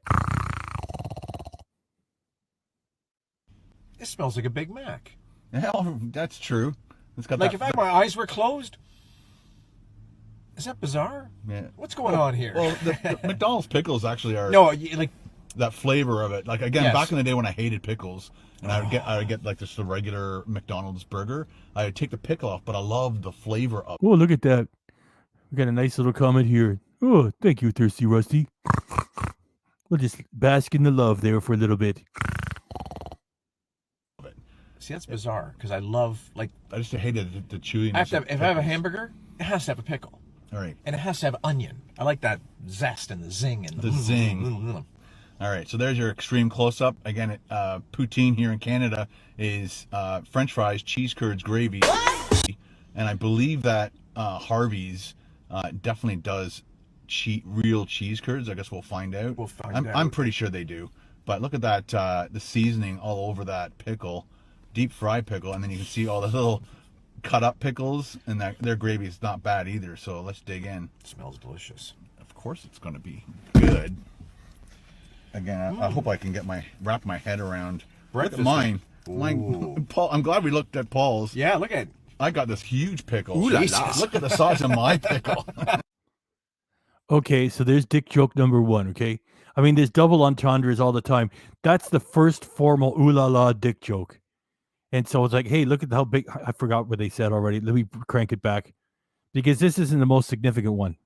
It smells like a Big Mac. Hell, that's true. It's got Like that, if my eyes were closed. Is that bizarre? Yeah. What's going on here? Well, the McDonald's pickles actually are. No, like that flavor of it. Like again, Yes. back in the day when I hated pickles, and I would get like just a regular McDonald's burger, I would take the pickle off, but I loved the flavor of it. Oh, look at that. We got a nice little comment here. Oh, thank you, Thirsty Rusty. We'll just bask in the love there for a little bit. See, that's bizarre because I love like I just hated the chewiness. I have to have, of if I have a pickles. hamburger, it has to have a pickle. All right. And it has to have onion. I like that zest and the zing and The zing. All right, so there's your extreme close-up. Again, poutine here in Canada is French fries, cheese curds, gravy, and I believe that Harvey's definitely does real cheese curds. I guess we'll find out. We'll find out. I'm pretty sure they do. But look at that, the seasoning all over that pickle, deep fried pickle, and then you can see all the little cut up pickles, and their gravy is not bad either. So let's dig in. It smells delicious. Of course, it's going to be good. Again, I hope I can wrap my head around. Look at mine. Mine, Paul. I'm glad we looked at Paul's. Yeah, look at. I got this huge pickle. Ooh la la. Jesus, look at the size of my pickle. Okay, so there's dick joke number 1, okay? I mean, there's double entendres all the time. That's the first formal ooh la la dick joke. And so it's like, hey, look at how big. I forgot what they said already. Let me crank it back. Because this isn't the most significant one.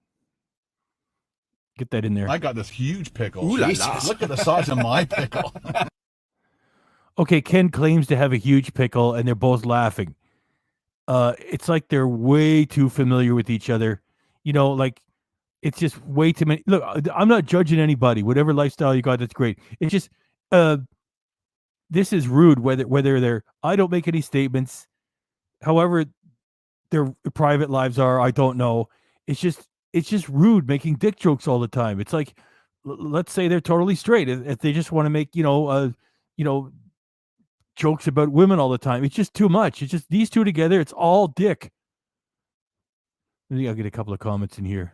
Get that in there. I got this huge pickle. Ooh la Jesus, la. look at the size of my pickle. Okay, Ken claims to have a huge pickle, and they're both laughing. It's like they're way too familiar with each other. Like it's just way too many. Look, I'm not judging anybody. Whatever lifestyle you got, that's great. It's just, this is rude. Whether they're, I don't make any statements. However, their private lives are, I don't know. It's just rude making dick jokes all the time. It's like, let's say they're totally straight. If they just want to make, jokes about women all the time, it's just too much. It's just these two together. It's all dick. I think I'll get a couple of comments in here.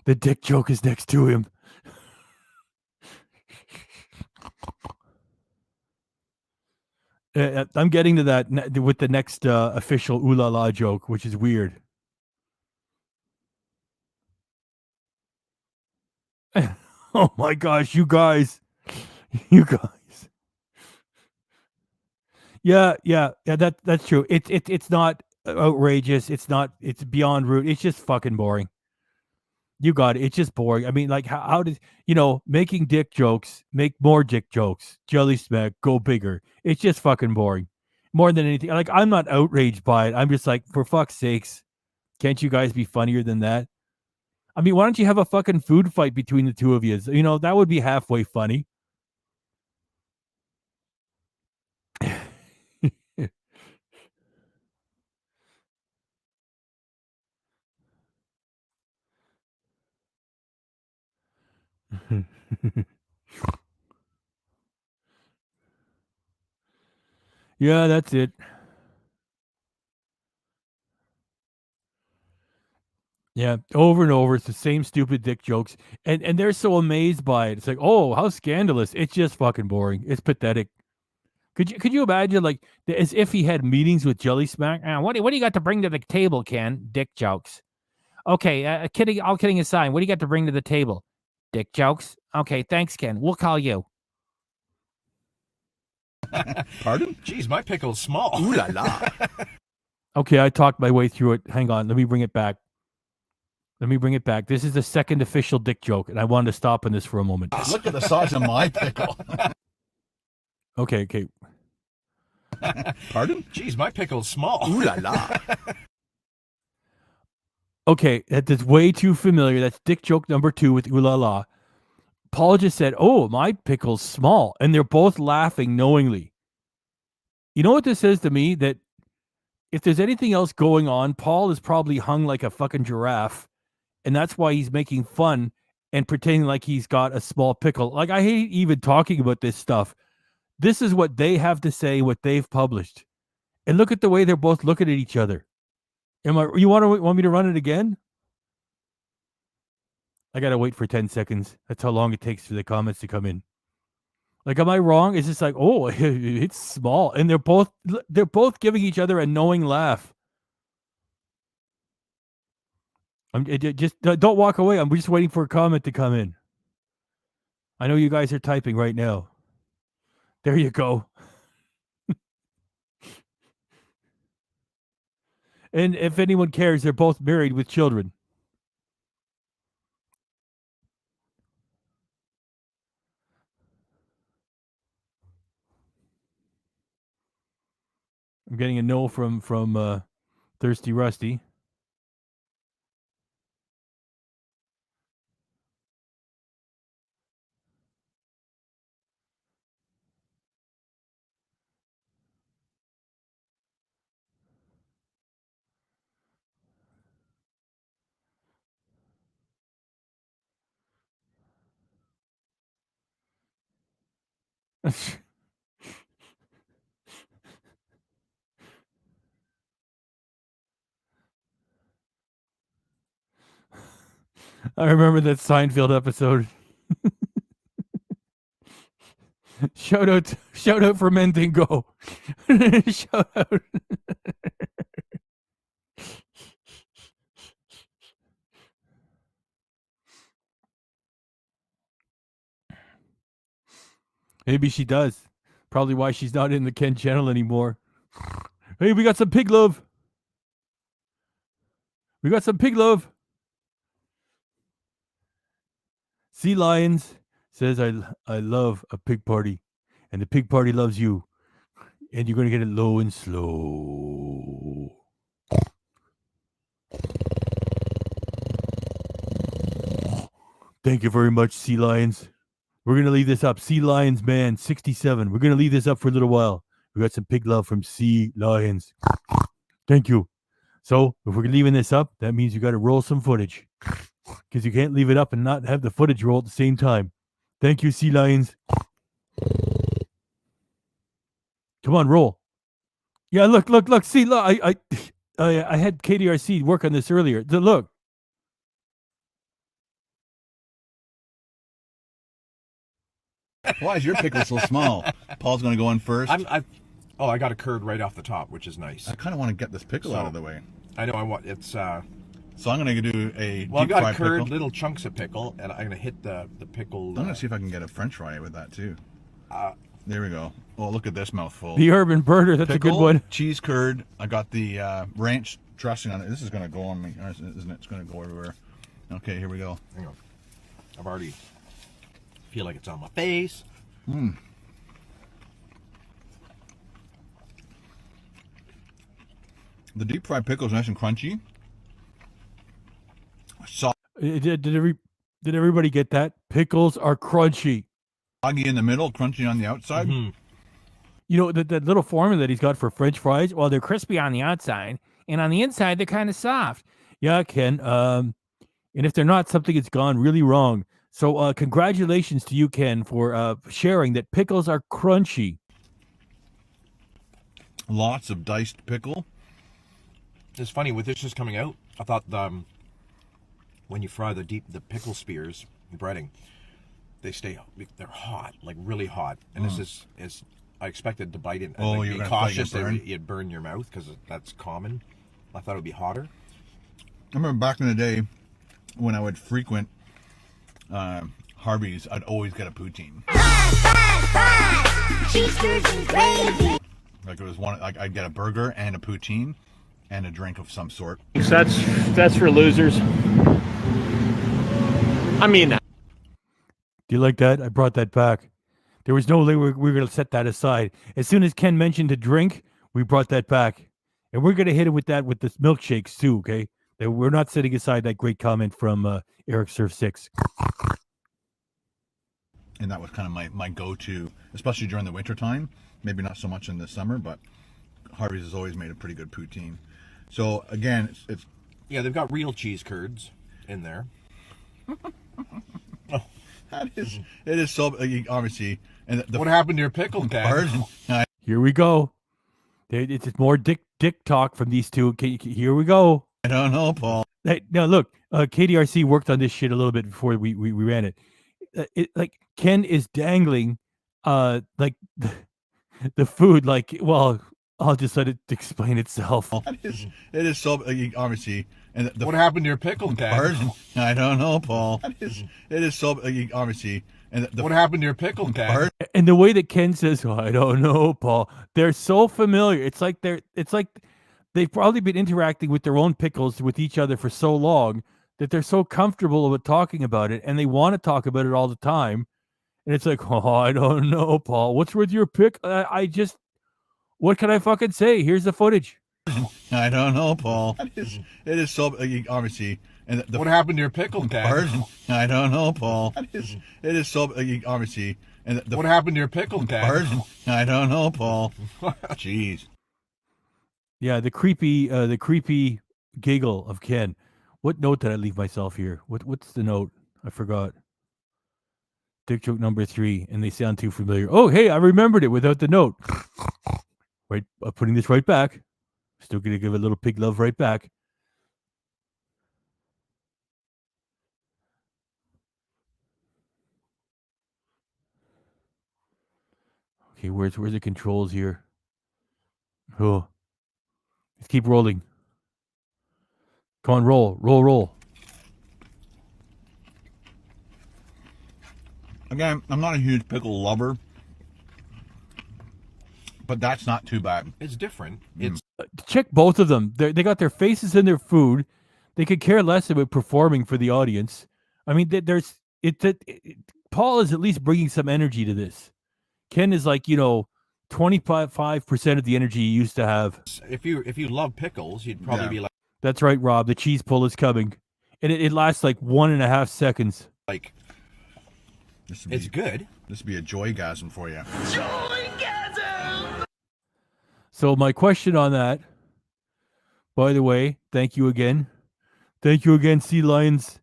The dick joke is next to him. I'm getting to that with the next official ooh la la joke, which is weird. Oh my gosh, you guys. Yeah, that's true. It's not outrageous. It's beyond rude. It's just fucking boring. You got it. It's just boring. I mean, like, how does, making dick jokes, make more dick jokes, jelly smack, go bigger. It's just fucking boring. More than anything. Like, I'm not outraged by it. I'm just like, for fuck's sakes, can't you guys be funnier than that? I mean, why don't you have a fucking food fight between the two of you? That would be halfway funny. Yeah, that's it. Yeah, over and over, it's the same stupid dick jokes, and they're so amazed by it. It's like, oh, how scandalous! It's just fucking boring. It's pathetic. Could you imagine, like, as if he had meetings with Jelly Smack? What do you got to bring to the table, Ken? Dick jokes. Okay, kidding. All kidding aside, what do you got to bring to the table? Dick jokes. Okay, thanks, Ken. We'll call you. Pardon? Jeez, my pickle's small. Ooh la la. Okay, I talked my way through it. Hang on, let me bring it back. This is the second official dick joke, and I wanted to stop on this for a moment. Look at the size of my pickle. Okay. Pardon? Jeez, my pickle's small. Ooh la la. Okay, that's way too familiar. That's dick joke number 2 with ooh la la. Paul just said, "Oh, my pickle's small," and they're both laughing knowingly. You know what this says to me? That if there's anything else going on, Paul is probably hung like a fucking giraffe, and that's why he's making fun and pretending like he's got a small pickle. Like, I hate even talking about this stuff. This is what they have to say, what they've published, and look at the way they're both looking at each other. You want me to run it again? I gotta wait for 10 seconds. That's how long it takes for the comments to come in. Like, am I wrong? It's just like, oh, it's small, and they're both giving each other a knowing laugh. Just don't walk away. I'm just waiting for a comment to come in. I know you guys are typing right now. There you go. And if anyone cares, they're both married with children. I'm getting a no from Thirsty Rusty. I remember that Seinfeld episode. Shout out for Mendingo. Shout out. Maybe she does. Probably why she's not in the Ken channel anymore. Hey, we got some pig love. Sea Lions says, I love a pig party, and the pig party loves you, and you're going to get it low and slow. Thank you very much, Sea Lions. We're going to leave this up. Sea Lions Man 67. We're going to leave this up for a little while. We got some pig love from Sea Lions. Thank you. So if we're leaving this up, that means you got to roll some footage, because you can't leave it up and not have the footage roll at the same time. Thank you, Sea Lions. Come on, roll. Yeah, look. See, look. I had KDRC work on this earlier. Look. Why is your pickle so small? Paul's going to go in first. I got a curd right off the top, which is nice. I kind of want to get this pickle out of the way. I know. It's. So I'm going to do a Well, I've deep got fried curd, pickle. little chunks of pickle, and I'm going to hit the pickle. I'm going to see if I can get a French fry with that too. There we go. Oh, look at this mouthful. The Urban Birder. That's Pickle, a good one. Cheese curd. I got the ranch dressing on it. This is going to go on me, isn't it? It's going to go everywhere. Okay, here we go. Hang on. I've already feel like it's on my face. The deep fried pickle is nice and crunchy. Soft. Did everybody get that? Pickles are crunchy. Soggy in the middle, crunchy on the outside. Mm-hmm. You know, that little formula that he's got for French fries, well, they're crispy on the outside, and on the inside, they're kind of soft. Yeah, Ken. And if they're not, something has gone really wrong. So congratulations to you, Ken, for sharing that pickles are crunchy. Lots of diced pickle. It's funny, with this just coming out, I thought when you fry the pickle spears in breading, they're hot, like really hot. And this is I expected to bite it and Oh, like, you're be gonna cautious burn? that you'd burn your mouth because that's common. I thought it would be hotter. I remember back in the day when I would frequent Harvey's, I'd always get a poutine. Cheese curds and gravy. Like it was one, like I'd get a burger and a poutine and a drink of some sort. That's for losers. I mean, Do you like that? I brought that back. There was no way we were going to set that aside. As soon as Ken mentioned a drink, we brought that back. And we're going to hit him with that with the milkshakes too, okay? That we're not setting aside that great comment from Eric Surf 6. And that was kind of my go-to, especially during the winter time. Maybe not so much in the summer, but Harvey's has always made a pretty good poutine. So again, it's yeah, they've got real cheese curds in there. it is so obviously. And what happened to your pickle bars? Here we go. It's more dick talk from these two. Okay, here we go. I don't know, Paul. Hey, now look, KDRC worked on this shit a little bit before we ran it. Like Ken is dangling, like the food. Like, well, I'll just let it explain itself. It is so obviously. And what happened to your pickle bars? I don't know, Paul. It is so obviously. And what happened to your pickle bars? And the way that Ken says, oh, I don't know, Paul. They're so familiar. It's like they've probably been interacting with their own pickles with each other for so long that they're so comfortable with talking about it, and they want to talk about it all the time. And it's like, oh, I don't know, Paul. What's with your pick? What can I fucking say? Here's the footage. I don't know, Paul. It is so obviously. And what happened to your pickle bars? I don't know, Paul. It is so obviously. And what happened to your pickle bars? I don't know, Paul. Jeez. Yeah, the creepy giggle of Ken. What note did I leave myself here? What's the note? I forgot. Dick joke number 3, and they sound too familiar. Oh, hey, I remembered it without the note. Right, I'm putting this right back. Still gonna give a little pig love right back. Okay, where's the controls here? Oh, let's keep rolling. Come on, roll. Again, I'm not a huge pickle lover, but that's not too bad. It's different. It's Check both of them. They got their faces in their food. They could care less about performing for the audience. I mean, Paul is at least bringing some energy to this. Ken is like 25% of the energy he used to have. if you love pickles, you'd probably be like. That's right, Rob. The cheese pull is coming, and it lasts like 1.5 seconds. It's good. This would be a joygasm for you. So my question on that, by the way, thank you again, Sea Lions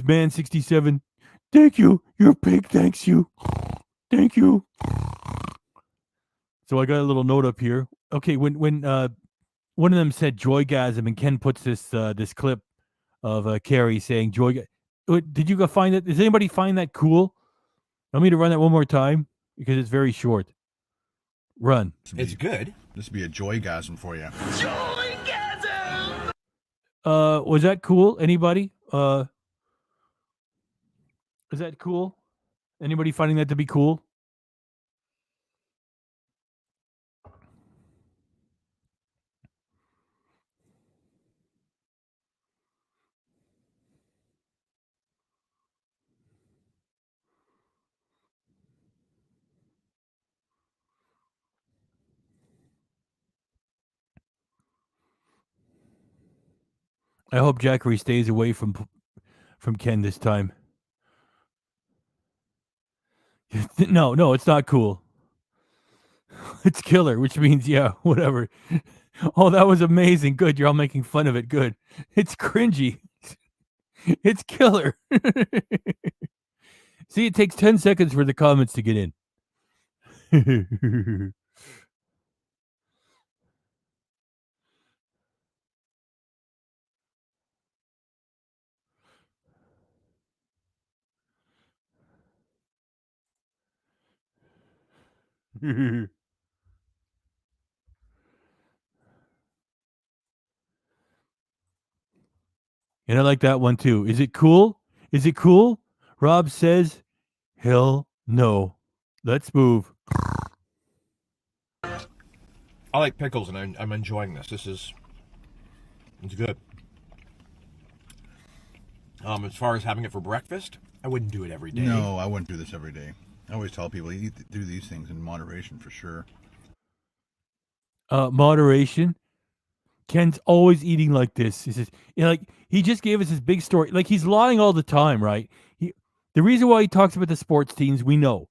Man 67. Thank you, your pig thanks you, thank you. So I got a little note up here. Okay, when one of them said joygasm, and Ken puts this clip of Carrie saying joy. Did you go find it? Does anybody find that cool? Want me to run that one more time because it's very short. Run. It's good. This would be a joygasm for you. Joygasm! Was that cool? Anybody? Is that cool? Anybody finding that to be cool? I hope Jackery stays away from Ken this time. No, it's not cool. It's killer, which means yeah, whatever. Oh, that was amazing. Good, you're all making fun of it. Good. It's cringy. It's killer. See, it takes 10 seconds for the comments to get in. And I like that one too. Is it cool? Is it cool? Rob says, hell no. Let's move. I like pickles, and I'm enjoying this. It's good. As far as having it for breakfast, I wouldn't do it every day. No, I wouldn't do this every day. I always tell people do these things in moderation for sure. Moderation. Ken's always eating like this. He says, like he just gave us his big story. Like he's lying all the time, right? The reason why he talks about the sports teams, we know.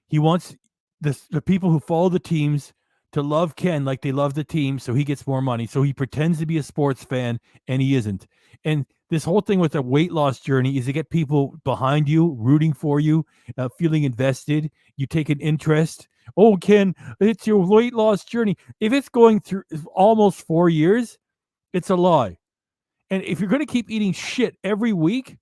He wants the people who follow the teams to love Ken like they love the team, so he gets more money. So he pretends to be a sports fan, and he isn't. And this whole thing with the weight loss journey is to get people behind you, rooting for you, feeling invested. You take an interest. Oh, Ken, it's your weight loss journey. If it's going through almost 4 years, it's a lie. And if you're going to keep eating shit every week,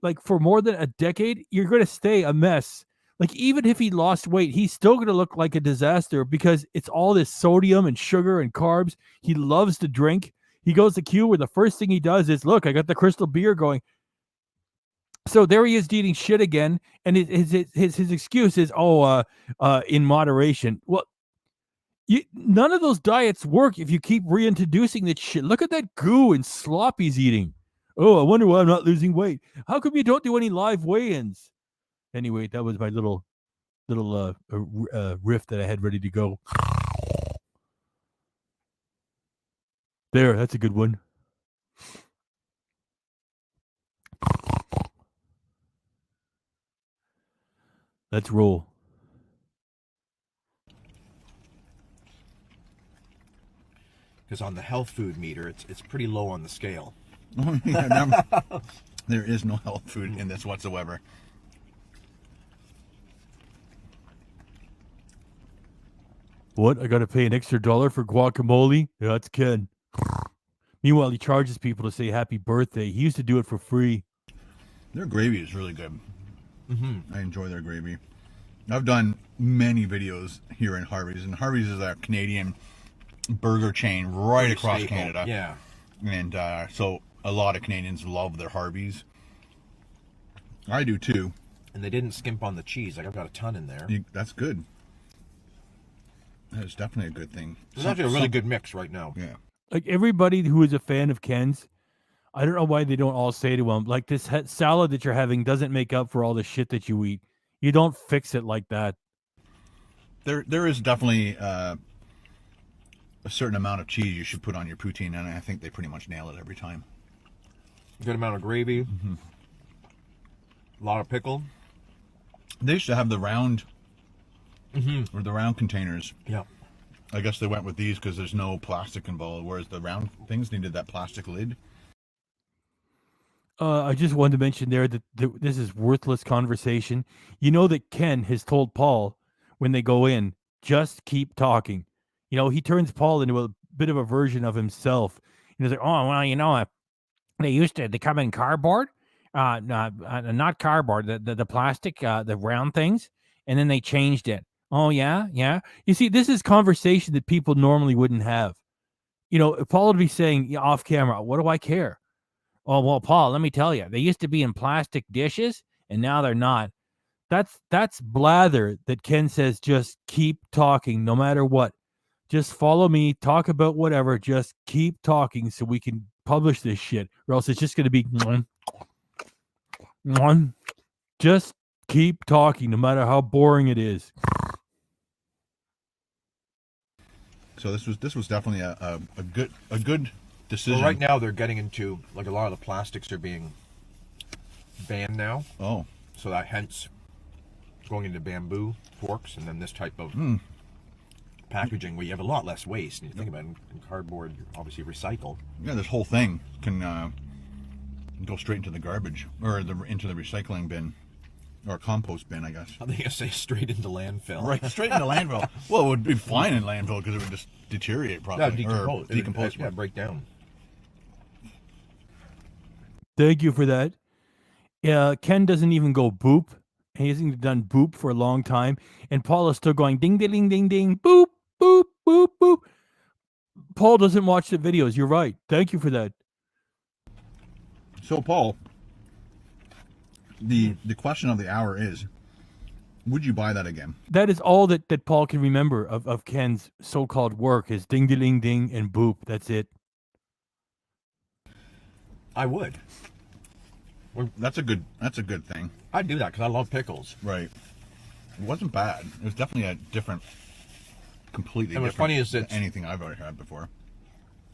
like for more than a decade, you're going to stay a mess. Like even if he lost weight, he's still going to look like a disaster because it's all this sodium and sugar and carbs. He loves to drink. He goes to Q where the first thing he does is, look, I got the crystal beer going. So there he is eating shit again. And his excuse is, in moderation. Well, none of those diets work if you keep reintroducing that shit. Look at that goo and slop he's eating. Oh, I wonder why I'm not losing weight. How come you don't do any live weigh-ins? Anyway, that was my little riff that I had ready to go. There, that's a good one. Let's roll. Because on the health food meter, it's pretty low on the scale. There is no health food in this whatsoever. What? I got to pay an extra $1 for guacamole? Yeah, that's Ken. Meanwhile, he charges people to say happy birthday. He used to do it for free. Their gravy is really good. I enjoy their gravy. I've done many videos here in Harvey's, and Harvey's is a Canadian burger chain right across staple. Canada. Yeah. And so a lot of Canadians love their Harvey's. I do too. And they didn't skimp on the cheese. Like I've got a ton in there. That's good. That is definitely a good thing. It's actually a really good mix right now. Yeah. Like everybody who is a fan of Ken's, I don't know why they don't all say to him, like this salad that you're having doesn't make up for all the shit that you eat. You don't fix it like that. There is definitely a certain amount of cheese you should put on your poutine, and I think they pretty much nail it every time. Good amount of gravy. A lot of pickle. They used to have the round, or the round containers. Yeah. I guess they went with these because there's no plastic involved, whereas the round things needed that plastic lid. I just wanted to mention there that this is worthless conversation. You know that Ken has told Paul when they go in, just keep talking. You know, he turns Paul into a bit of a version of himself. He's like, oh, well, you know, they come in cardboard, not cardboard, the plastic, the round things, and then they changed it. Oh, yeah, yeah. You see, this is conversation that people normally wouldn't have. You know, Paul would be saying off camera, what do I care? Oh, well, Paul, let me tell you, they used to be in plastic dishes, and now they're not. That's blather that Ken says, just keep talking no matter what. Just follow me, talk about whatever, just keep talking so we can publish this shit, or else it's just going to be just keep talking no matter how boring it is. So this was definitely a good decision. Well, right now they're getting into, like, a lot of the plastics are being banned now. Oh. So that hence going into bamboo forks and then this type of packaging where you have a lot less waste. And you think about it, in cardboard, you're obviously recycled. Yeah, this whole thing can go straight into the garbage or into the recycling bin. Or compost bin, I guess. I think I say straight into landfill. Right, straight into landfill. Well, it would be fine in landfill because it would just deteriorate properly. Yeah, decompose. Yeah, break down. Thank you for that. Ken doesn't even go boop He hasn't done boop for a long time, and Paul is still going ding, ding, ding, ding, ding, boop, boop, boop, boop. Paul doesn't watch the videos. You're right. Thank you for that. So, Paul, the question of the hour is, would you buy that again? That is all that Paul can remember of Ken's so-called work is ding, ding, ding, ding, and boop. That's it. I would. That's a good thing. I'd do that because I love pickles. Right. It wasn't bad. It was definitely a completely and what's different funny is than anything I've ever had before.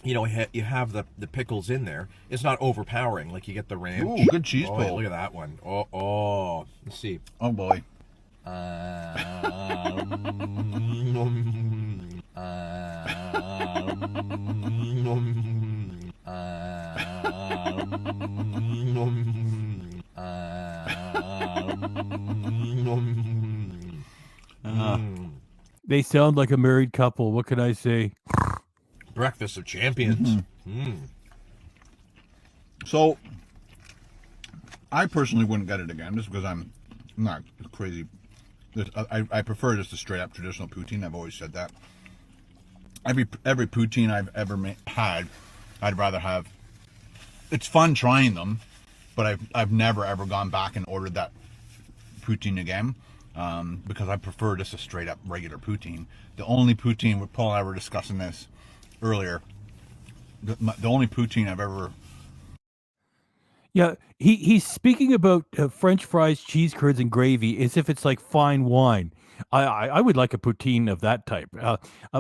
You know, you have the pickles in there. It's not overpowering. Like you get the ranch. Ooh, good cheese pull. pull. Look at that one. Oh. Let's see. Oh boy. They sound like a married couple. What can I say? Breakfast of champions. So, I personally wouldn't get it again, just because I'm not crazy. I prefer just a straight up traditional poutine. I've always said that. Every poutine I've ever had, I'd rather have. It's fun trying them, but I've never ever gone back and ordered that poutine again, because I prefer just a straight up regular poutine. The only poutine, with Paul and I were discussing this earlier, the only poutine I've ever. Yeah, he's speaking about French fries, cheese curds, and gravy as if it's like fine wine. I would like a poutine of that type.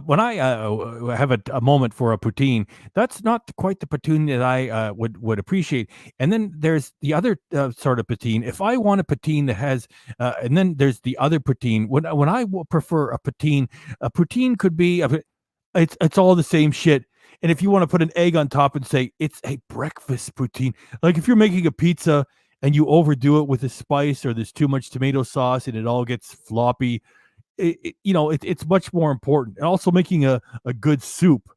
When I have a moment for a poutine, that's not quite the poutine that I would appreciate. And then there's the other sort of poutine. If I want a poutine that has, and then there's the other poutine. When I prefer a poutine could be, it's all the same shit. And if you want to put an egg on top and say it's a breakfast poutine, like if you're making a pizza and you overdo it with a spice or there's too much tomato sauce and it all gets floppy, it's much more important. And also making a good soup,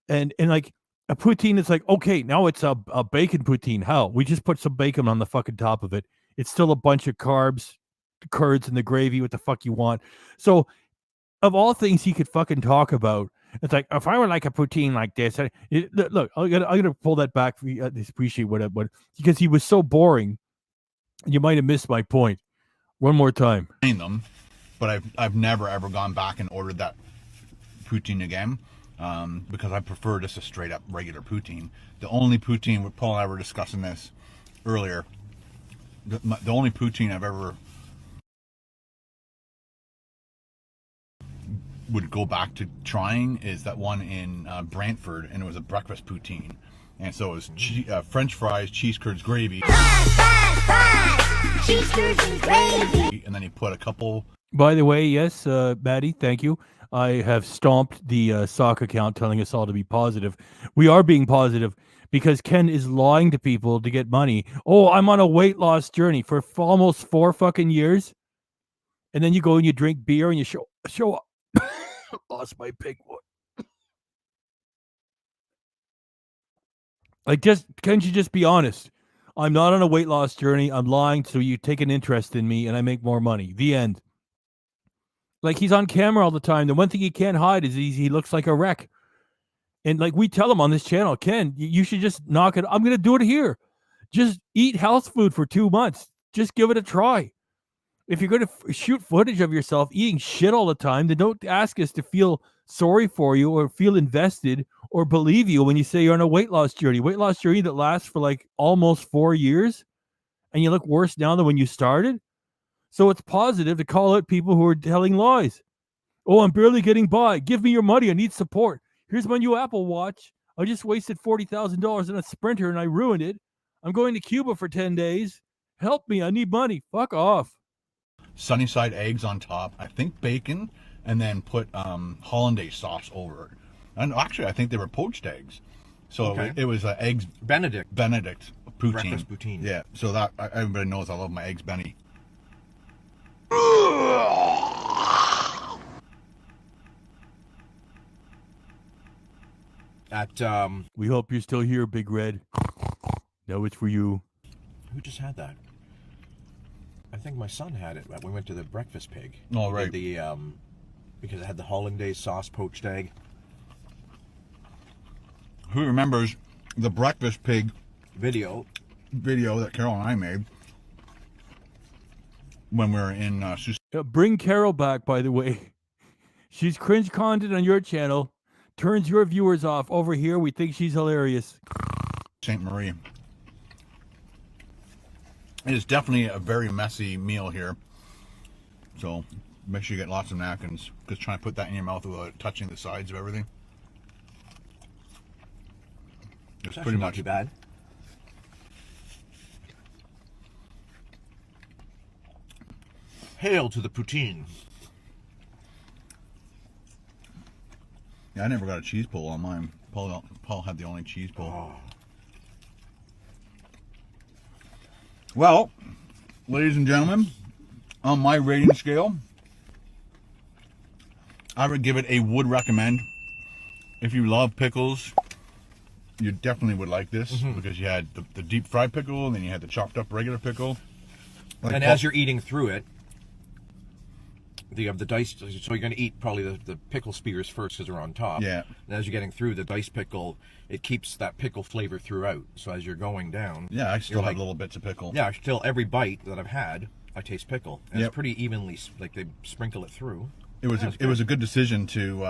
and like a poutine is like, okay, now it's a bacon poutine. How? We just put some bacon on the fucking top of it. It's still a bunch of carbs, curds, and the gravy. What the fuck you want? So, of all things he could fucking talk about, it's like, if I were like a poutine like this, look, I'm gonna pull that back for you. I appreciate what because he was so boring. You might have missed my point. One more time. Them, but I've never ever gone back and ordered that poutine again, because I prefer just a straight up regular poutine. The only poutine, with Paul and I were discussing this earlier, the only poutine I've ever would go back to trying is that one in Brantford, and it was a breakfast poutine. And so it was French fries, cheese curds, gravy. Cheese curds and gravy. And then he put a couple. By the way, yes, Maddie, thank you. I have stomped the sock account telling us all to be positive. We are being positive because Ken is lying to people to get money. Oh, I'm on a weight loss journey for almost 4 fucking years. And then you go and you drink beer and you show up. Lost my pig one. Like, can't you just be honest? I'm not on a weight loss journey. I'm lying so you take an interest in me and I make more money. The end. Like, he's on camera all the time. The one thing he can't hide is he looks like a wreck. And like we tell him on this channel, Ken, you should just knock it. I'm going to do it here. Just eat health food for 2 months. Just give it a try. If you're going to shoot footage of yourself eating shit all the time, then don't ask us to feel sorry for you or feel invested or believe you when you say you're on a weight loss journey. Weight loss journey that lasts for like almost 4 years, and you look worse now than when you started. So it's positive to call out people who are telling lies. Oh, I'm barely getting by. Give me your money. I need support. Here's my new Apple Watch. I just wasted $40,000 on a Sprinter and I ruined it. I'm going to Cuba for 10 days. Help me. I need money. Fuck off. Sunnyside eggs on top, I think bacon, and then put hollandaise sauce over it. And actually, I think they were poached eggs. So okay. it was eggs Benedict poutine. Breakfast poutine. Yeah. So that everybody knows I love my eggs Benny. We hope you're still here, Big Red. No, it's for you. Who just had that? I think my son had it. We went to the Breakfast Pig. Oh, right. The because it had the hollandaise sauce poached egg. Who remembers the Breakfast Pig video that Carol and I made when we were in Bring Carol back, by the way. She's cringe content on your channel, turns your viewers off. Over here, we think she's hilarious. St. Marie. It is definitely a very messy meal here. So make sure you get lots of napkins, because trying to put that in your mouth without touching the sides of everything. It's pretty much not too bad. Hail to the poutine. Yeah, I never got a cheese pull on mine. Paul had the only cheese pull. Oh. Well, ladies and gentlemen, on my rating scale, I would give it a would recommend. If you love pickles, you definitely would like this, because you had the deep fried pickle, and then you had the chopped up regular pickle. And as you're eating through it, you have the diced, so you're going to eat probably the pickle spears first because they're on top. Yeah. And as you're getting through the diced pickle, it keeps that pickle flavor throughout. So as you're going down, yeah, I still have little bits of pickle. Yeah, still every bite that I've had, I taste pickle. And Yep. it's pretty evenly, like they sprinkle it through. It was a good decision to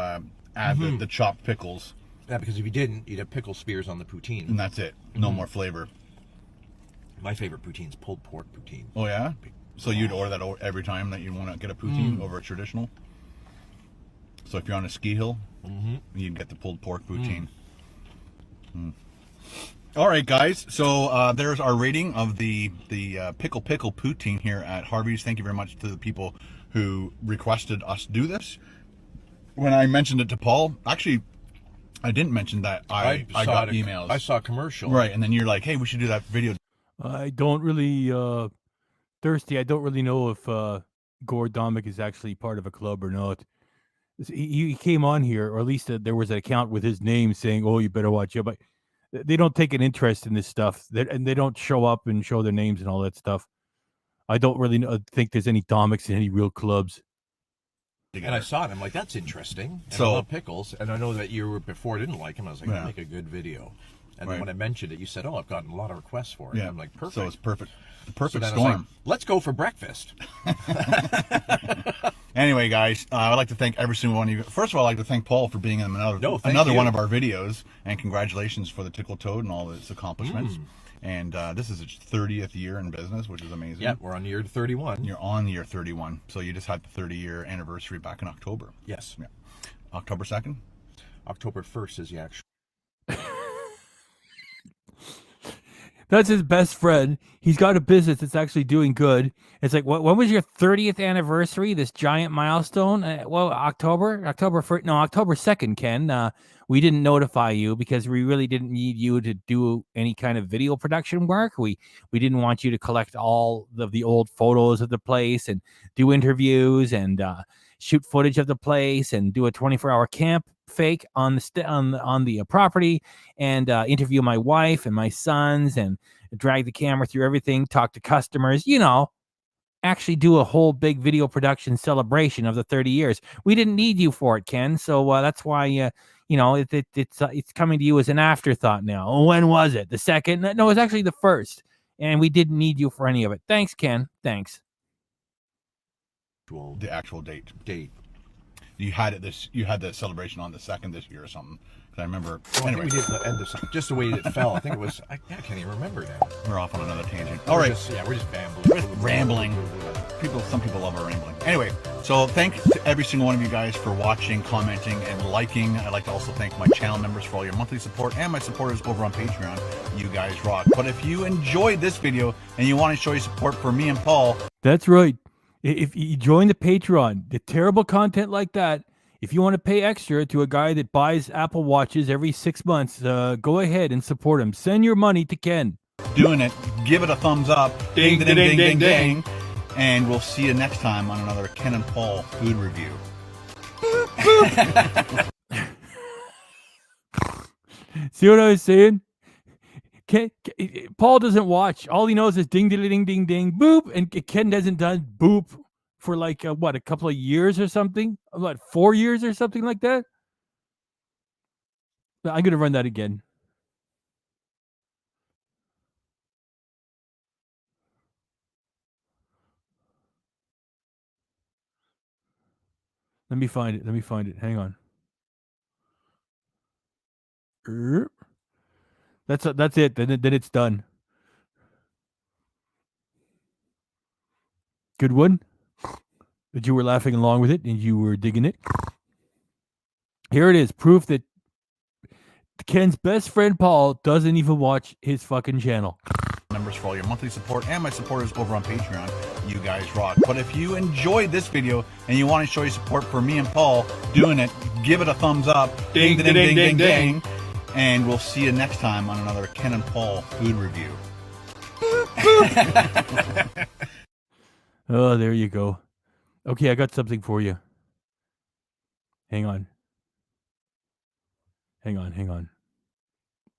add the chopped pickles. Yeah, because if you didn't, you'd have pickle spears on the poutine. And that's it. No more flavor. My favorite poutine's pulled pork poutine. Oh yeah? So you'd order that every time that you want to get a poutine over a traditional? So if you're on a ski hill, you'd get the pulled pork poutine. All right, guys. So there's our rating of the pickle poutine here at Harvey's. Thank you very much to the people who requested us do this. When I mentioned it to Paul, actually, I didn't mention that I got emails. I saw a commercial. Right, and then you're like, hey, we should do that video. I don't really, Thirsty, I don't really know if Gord Domik is actually part of a club or not. He came on here, or at least there was an account with his name saying, oh, you better watch it. But they don't take an interest in this stuff. And they don't show up and show their names and all that stuff. I don't really think there's any Domiks in any real clubs. And I saw it. I'm like, that's interesting. And I love pickles. And I know that you were before didn't like him. I was like, I'll make a good video. And then when I mentioned it, you said, oh, I've gotten a lot of requests for it. Yeah. I'm like, perfect. So it's perfect. The perfect so storm. Like, let's go for breakfast. Anyway, guys, I'd like to thank every single one of you. First of all, I'd like to thank Paul for being in another one of our videos. And congratulations for the Tickle Toad and all its accomplishments. And this is its 30th year in business, which is amazing. Yeah, we're on year 31. You're on year 31. So you just had the 30-year anniversary back in October. Yes. Yeah. October 2nd? October 1st is the actual. That's his best friend. He's got a business that's actually doing good. It's like, when was your 30th anniversary? This giant milestone? October 2nd, Ken. We didn't notify you because we really didn't need you to do any kind of video production work. We didn't want you to collect all of the old photos of the place and do interviews and shoot footage of the place and do a 24-hour camp fake on the property and interview my wife and my sons and drag the camera through everything, talk to customers, actually do a whole big video production celebration of the 30 years. We didn't need you for it, Ken. So that's why it's coming to you as an afterthought now. When was it? The 2nd? No, it was actually the 1st. And we didn't need you for any of it. Thanks, Ken. Thanks. The actual date. You had the celebration on the 2nd this year or something. Because I remember. Anyway, I think we did the end of just the way it fell. I think it was. I can't even remember now. We're off on another tangent. All right. We're just rambling. Rambling. Some people love our rambling. Anyway, so thank to every single one of you guys for watching, commenting, and liking. I'd like to also thank my channel members for all your monthly support and my supporters over on Patreon. You guys rock. But if you enjoyed this video and you want to show your support for me and Paul, that's right. If you join the Patreon, the terrible content like that, if you want to pay extra to a guy that buys Apple Watches every 6 months, go ahead and support him. Send your money to Ken. Doing it. Give it a thumbs up. Ding, ding, ding, ding, ding. And we'll see you next time on another Ken and Paul food review. See what I was saying? Paul doesn't watch. All he knows is ding, ding, ding, ding, ding, boop. And Ken hasn't done boop for like, a couple of years or something? 4 years or something like that? I'm going to run that again. Let me find it. Hang on. That's it. Then it's done. Good one. That you were laughing along with it and you were digging it. Here it is. Proof that Ken's best friend Paul doesn't even watch his fucking channel. Members for all your monthly support and my supporters over on Patreon. You guys rock. But if you enjoyed this video and you want to show your support for me and Paul doing it, give it a thumbs up. Ding, ding, ding, ding, ding. And we'll see you next time on another Ken and Paul food review. Oh, there you go. Okay, I got something for you. Hang on.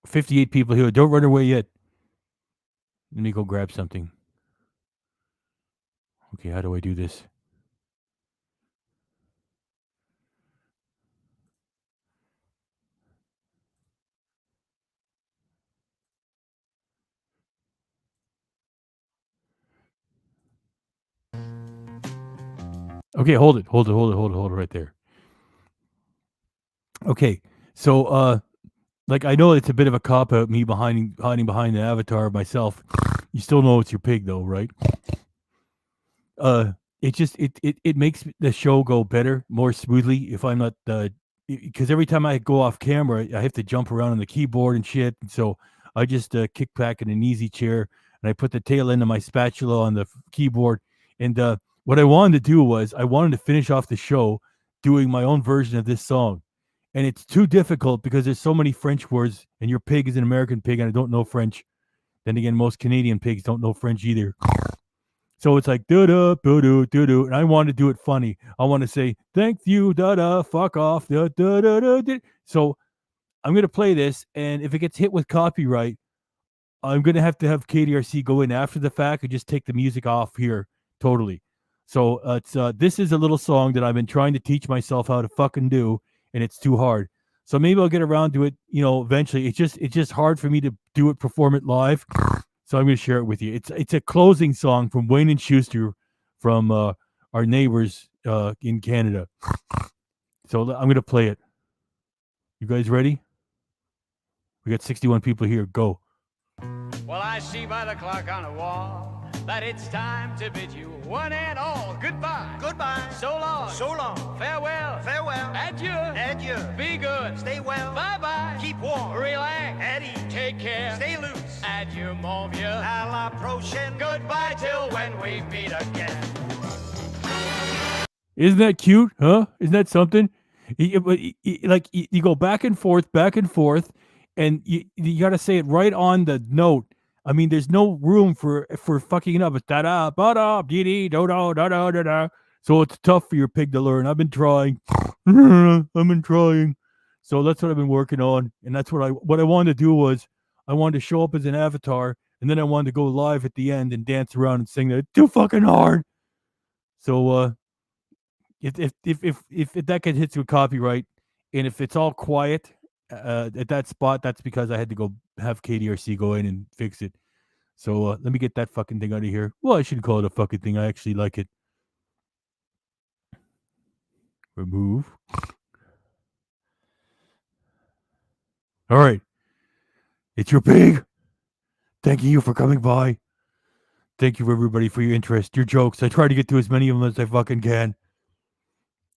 58 people here. Don't run away yet. Let me go grab something. Okay, how do I do this? Okay, hold it right there. Okay, so like I know it's a bit of a cop out, me hiding behind the avatar of myself. You still know it's your pig though, right? It makes the show go better, more smoothly if I'm not because every time I go off camera, I have to jump around on the keyboard and shit. And so I just kick back in an easy chair and I put the tail end of my spatula on the keyboard. And what I wanted to do was I wanted to finish off the show doing my own version of this song. And it's too difficult because there's so many French words and your pig is an American pig and I don't know French. Then again, most Canadian pigs don't know French either. So it's like do-do, do-do, do-do. And I want to do it funny. I want to say, thank you, da-da, fuck off. Da, da, da, da, da. So I'm going to play this. And if it gets hit with copyright, I'm going to have KDRC go in after the fact and just take the music off here totally. So this is a little song that I've been trying to teach myself how to fucking do. And it's too hard. So maybe I'll get around to it, eventually. It's just hard for me to do it, perform it live. So I'm going to share it with you. It's a closing song from Wayne and Schuster from our neighbors in Canada. So I'm going to play it. You guys ready? We got 61 people here. Go. Well, I see by the clock on the wall that it's time to bid you one and all goodbye. Goodbye. So long. So long. Farewell. Farewell. Adieu. Adieu. Be good. Stay well. Bye-bye. Keep warm. Relax. At ease. Take care. Stay loose. Adieu, mon vieux. À la prochaine. Goodbye till when we meet again. Isn't that cute? Huh? Isn't that something? You go back and forth, and you got to say it right on the note. I mean, there's no room for fucking it up. It's da-da, ba-da, dee-dee, do-da, da-da, da-da. So it's tough for your pig to learn. I've been trying. So that's what I've been working on. And that's what I wanted to do was I wanted to show up as an avatar, and then I wanted to go live at the end and dance around and sing that. It's too fucking hard. So if that gets hit with copyright, and if it's all quiet at that spot, that's because I had to go have KDRC go in and fix it. So let me get that fucking thing out of here. Well, I shouldn't call it a fucking thing. I actually like it. Remove. All right. It's your pig. Thanking you for coming by. Thank you, everybody, for your interest, your jokes. I try to get to as many of them as I fucking can.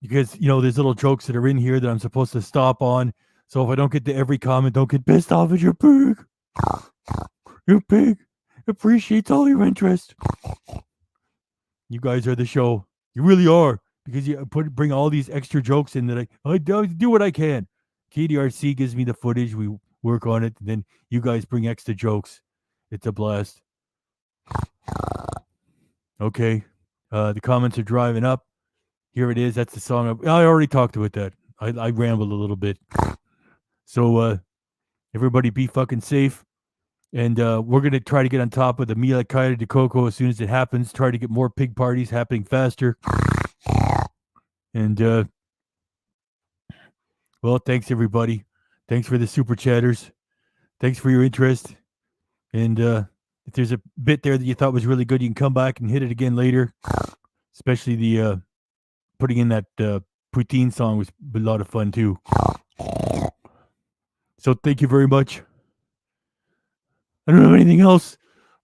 Because, there's little jokes that are in here that I'm supposed to stop on. So if I don't get to every comment, don't get pissed off at your pig. Your pig appreciates all your interest. You guys are the show. You really are. Because you bring all these extra jokes in that I do what I can. KDRC gives me the footage. We work on it. And then you guys bring extra jokes. It's a blast. Okay. The comments are driving up. Here it is. That's the song. I already talked about that. I rambled a little bit. So, everybody be fucking safe. And we're going to try to get on top of the Mila Caída de Coco as soon as it happens. Try to get more pig parties happening faster. And, well, thanks, everybody. Thanks for the super chatters. Thanks for your interest. And if there's a bit there that you thought was really good, you can come back and hit it again later. Especially the putting in that poutine song was a lot of fun, too. So thank you very much. I don't have anything else.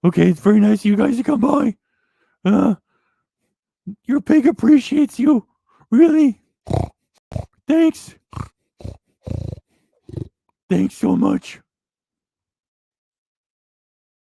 Okay, it's very nice of you guys to come by. Your pig appreciates you. Really. Thanks. Thanks so much.